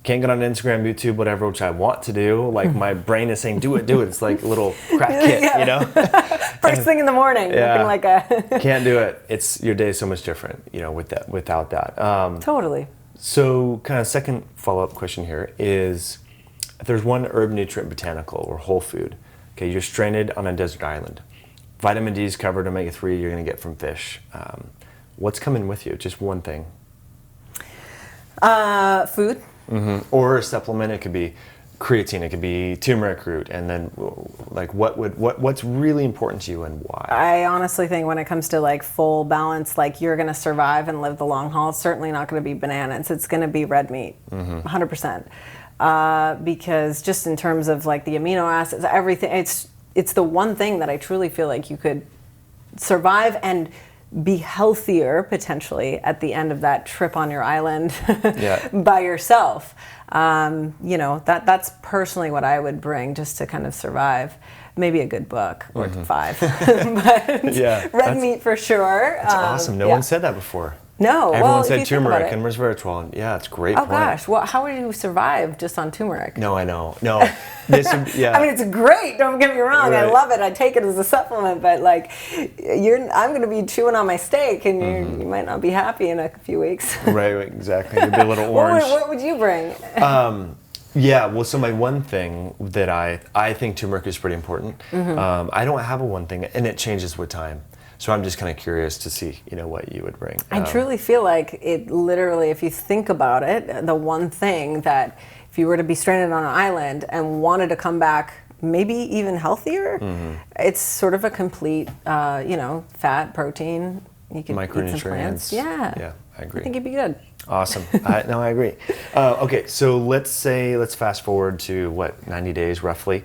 can't get on Instagram, YouTube, whatever, which I want to do. Like my brain is saying, do it. It's like a little crack kit, you know? First thing in the morning, looking like a... Can't do it. Your day is so much different, you know, without that. Totally. So kind of second follow-up question here is, if there's one herb, nutrient, botanical, or whole food, okay, you're stranded on a desert island. Vitamin D is covered, omega-3 you're going to get from fish. What's coming with you? Just one thing. Food. Or a supplement. It could be creatine, it could be turmeric root, and then like what's really important to you and why? I honestly think when it comes to like full balance, like you're going to survive and live the long haul, it's certainly not going to be bananas. It's going to be red meat, 100%. Because just in terms of like the amino acids, everything, it's the one thing that I truly feel like you could survive and be healthier potentially at the end of that trip on your island by yourself. You know, that's personally what I would bring just to kind of survive. Maybe a good book or 5, but red meat for sure. That's awesome. No one said that before. No, everyone said turmeric and resveratrol. And yeah, it's a great point. Gosh, well, how would you survive just on turmeric? No, I know. No, I mean, it's great. Don't get me wrong. I love it. I take it as a supplement. But like, I'm going to be chewing on my steak, and you might not be happy in a few weeks. Right. Exactly. You'll be a little orange. What would you bring? Well, so my one thing that I think turmeric is pretty important. I don't have a one thing, and it changes with time. So I'm just kind of curious to see, you know, what you would bring. I truly feel like it literally, if you think about it, the one thing that if you were to be stranded on an island and wanted to come back maybe even healthier, it's sort of a complete, you know, fat, protein. You can eat some plants. Yeah, I agree. I think it'd be good. Awesome. I agree. Okay, so let's fast forward to 90 days roughly.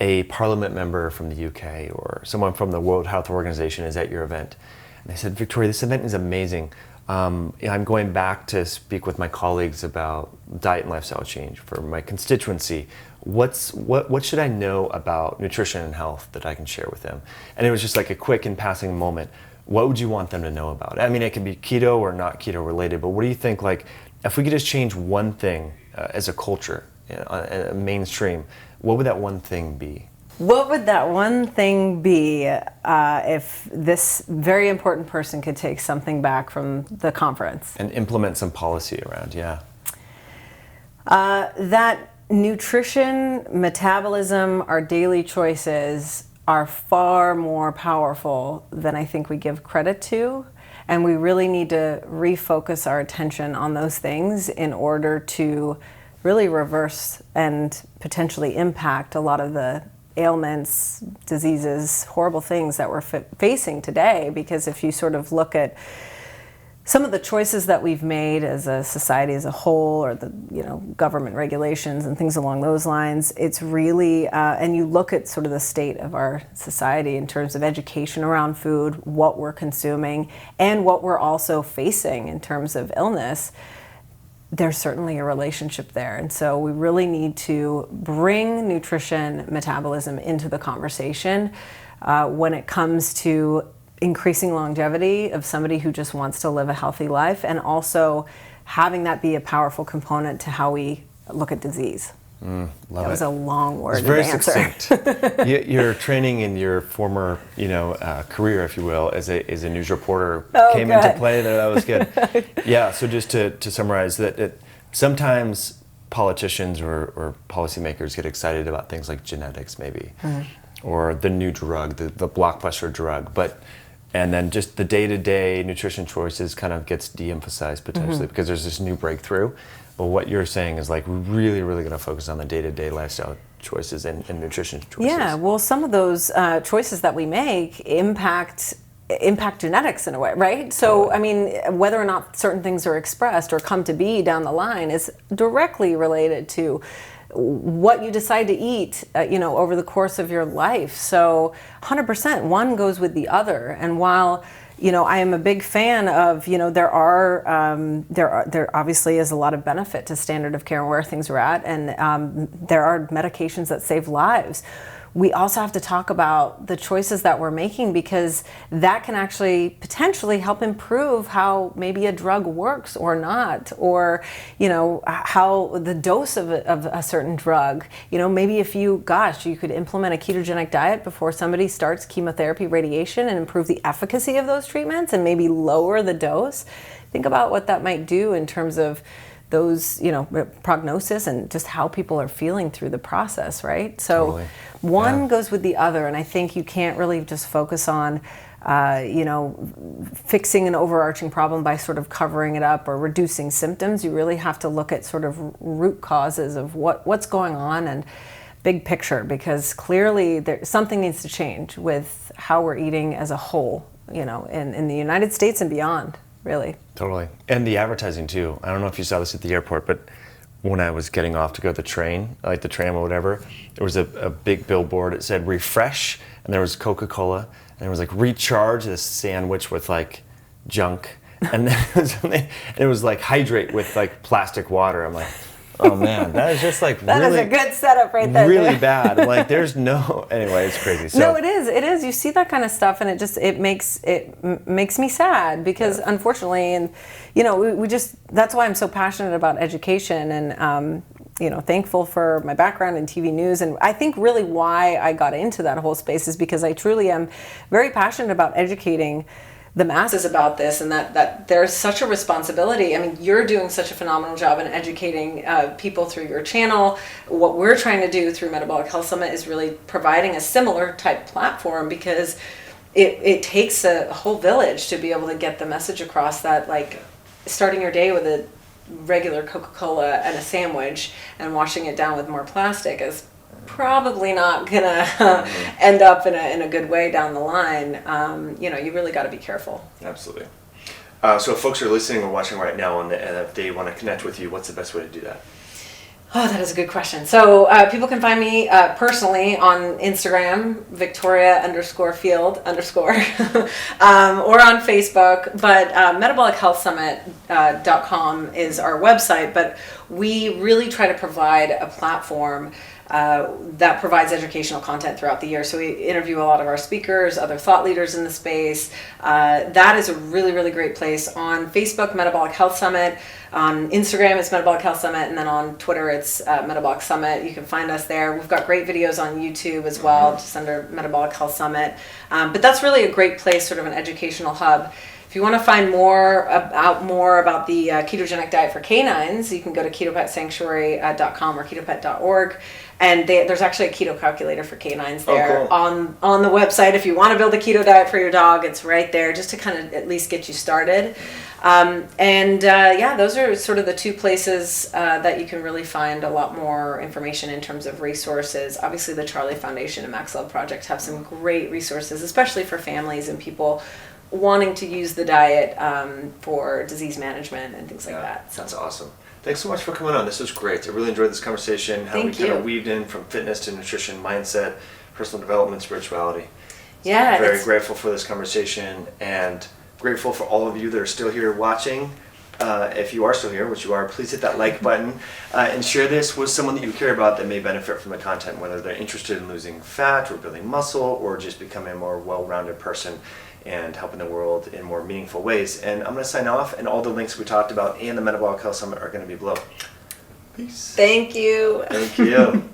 A parliament member from the UK or someone from the World Health Organization is at your event. And they said, Victoria, this event is amazing. I'm going back to speak with my colleagues about diet and lifestyle change for my constituency. What should I know about nutrition and health that I can share with them? And it was just like a quick and passing moment. What would you want them to know about? I mean, it could be keto or not keto related, but what do you think, like, if we could just change one thing as a culture, mainstream, what would that one thing be? What would that one thing be if this very important person could take something back from the conference? And implement some policy around, that nutrition, metabolism, our daily choices are far more powerful than I think we give credit to. And we really need to refocus our attention on those things in order to really reverse and potentially impact a lot of the ailments, diseases, horrible things that we're facing today. Because if you sort of look at some of the choices that we've made as a society as a whole, or the government regulations and things along those lines, it's really, and you look at sort of the state of our society in terms of education around food, what we're consuming, and what we're also facing in terms of illness, there's certainly a relationship there. And so we really need to bring nutrition metabolism into the conversation when it comes to increasing longevity of somebody who just wants to live a healthy life, and also having that be a powerful component to how we look at disease. Love that was a long word. It's very answer. succinct. Your training in your former, career, if you will, as a news reporter came into play there. That was good. Yeah. So just to summarize, that sometimes politicians or policymakers get excited about things like genetics, maybe, or the new drug, the blockbuster drug, and then just the day-to-day nutrition choices kind of gets de-emphasized potentially because there's this new breakthrough. But what you're saying is like really, really going to focus on the day-to-day lifestyle choices and nutrition choices. Yeah, well, some of those choices that we make impact genetics in a way, right? So, I mean, whether or not certain things are expressed or come to be down the line is directly related to what you decide to eat, over the course of your life. So 100%, one goes with the other. And while I am a big fan of, there obviously is a lot of benefit to standard of care and where things are at, and there are medications that save lives. We also have to talk about the choices that we're making, because that can actually potentially help improve how maybe a drug works or not, or how the dose of a certain drug. Maybe if you could implement a ketogenic diet before somebody starts chemotherapy, radiation, and improve the efficacy of those treatments and maybe lower the dose. Think about what that might do in terms of those, prognosis and just how people are feeling through the process, right? So Totally. One goes with the other, and I think you can't really just focus on, fixing an overarching problem by sort of covering it up or reducing symptoms. You really have to look at sort of root causes of what's going on and big picture, because clearly something needs to change with how we're eating as a whole, in the United States and beyond. Really. Totally. And the advertising too. I don't know if you saw this at the airport, but when I was getting off to go to the train, like the tram or whatever, there was a big billboard. It said refresh, and there was Coca-Cola, and there was like recharge, this sandwich with like junk. And then it was like hydrate with like plastic water. I'm like, oh man, that is just like that really, is a good setup right there. Really bad. Like there's anyway, it's crazy. So, no, it is. You see that kind of stuff, and it makes me sad, because unfortunately, and we just, that's why I'm so passionate about education, and thankful for my background in TV news. And I think really why I got into that whole space is because I truly am very passionate about educating the masses about this, and that there's such a responsibility. I mean, you're doing such a phenomenal job in educating people through your channel. What we're trying to do through Metabolic Health Summit is really providing a similar type platform, because it takes a whole village to be able to get the message across that, like, starting your day with a regular Coca-Cola and a sandwich and washing it down with more plastic is probably not gonna end up in a good way down the line. You really got to be careful. Absolutely. So if folks are listening or watching right now, and if they want to connect with you, what's the best way to do that? Oh, that is a good question. So people can find me personally on Instagram, Victoria_Field_ or on Facebook. But MetabolicHealthSummit.com is our website. But we really try to provide a platform that provides educational content throughout the year. So we interview a lot of our speakers, other thought leaders in the space. That is a really, really great place. On Facebook, Metabolic Health Summit. On Instagram, it's Metabolic Health Summit. And then on Twitter, it's Metabolic Summit. You can find us there. We've got great videos on YouTube as well, just under Metabolic Health Summit. But that's really a great place, sort of an educational hub. If you want to find more about the ketogenic diet for canines, you can go to KetoPetSanctuary.com or KetoPet.org. And there's actually a keto calculator for canines there on the website. If you want to build a keto diet for your dog, it's right there, just to kind of at least get you started. Those are sort of the two places that you can really find a lot more information in terms of resources. Obviously, the Charlie Foundation and Max Love Project have some great resources, especially for families and people wanting to use the diet for disease management and things like that. So. That's awesome. Thanks so much for coming on. This was great. I really enjoyed this conversation, how we kind of weaved in from fitness to nutrition, mindset, personal development, spirituality. So yeah. I'm very grateful for this conversation, and grateful for all of you that are still here watching. If you are still here, which you are, please hit that like button and share this with someone that you care about that may benefit from the content, whether they're interested in losing fat or building muscle or just becoming a more well-rounded person and helping the world in more meaningful ways. And I'm going to sign off, and all the links we talked about and the Metabolic Health Summit are going to be below. Peace. Thank you. Thank you.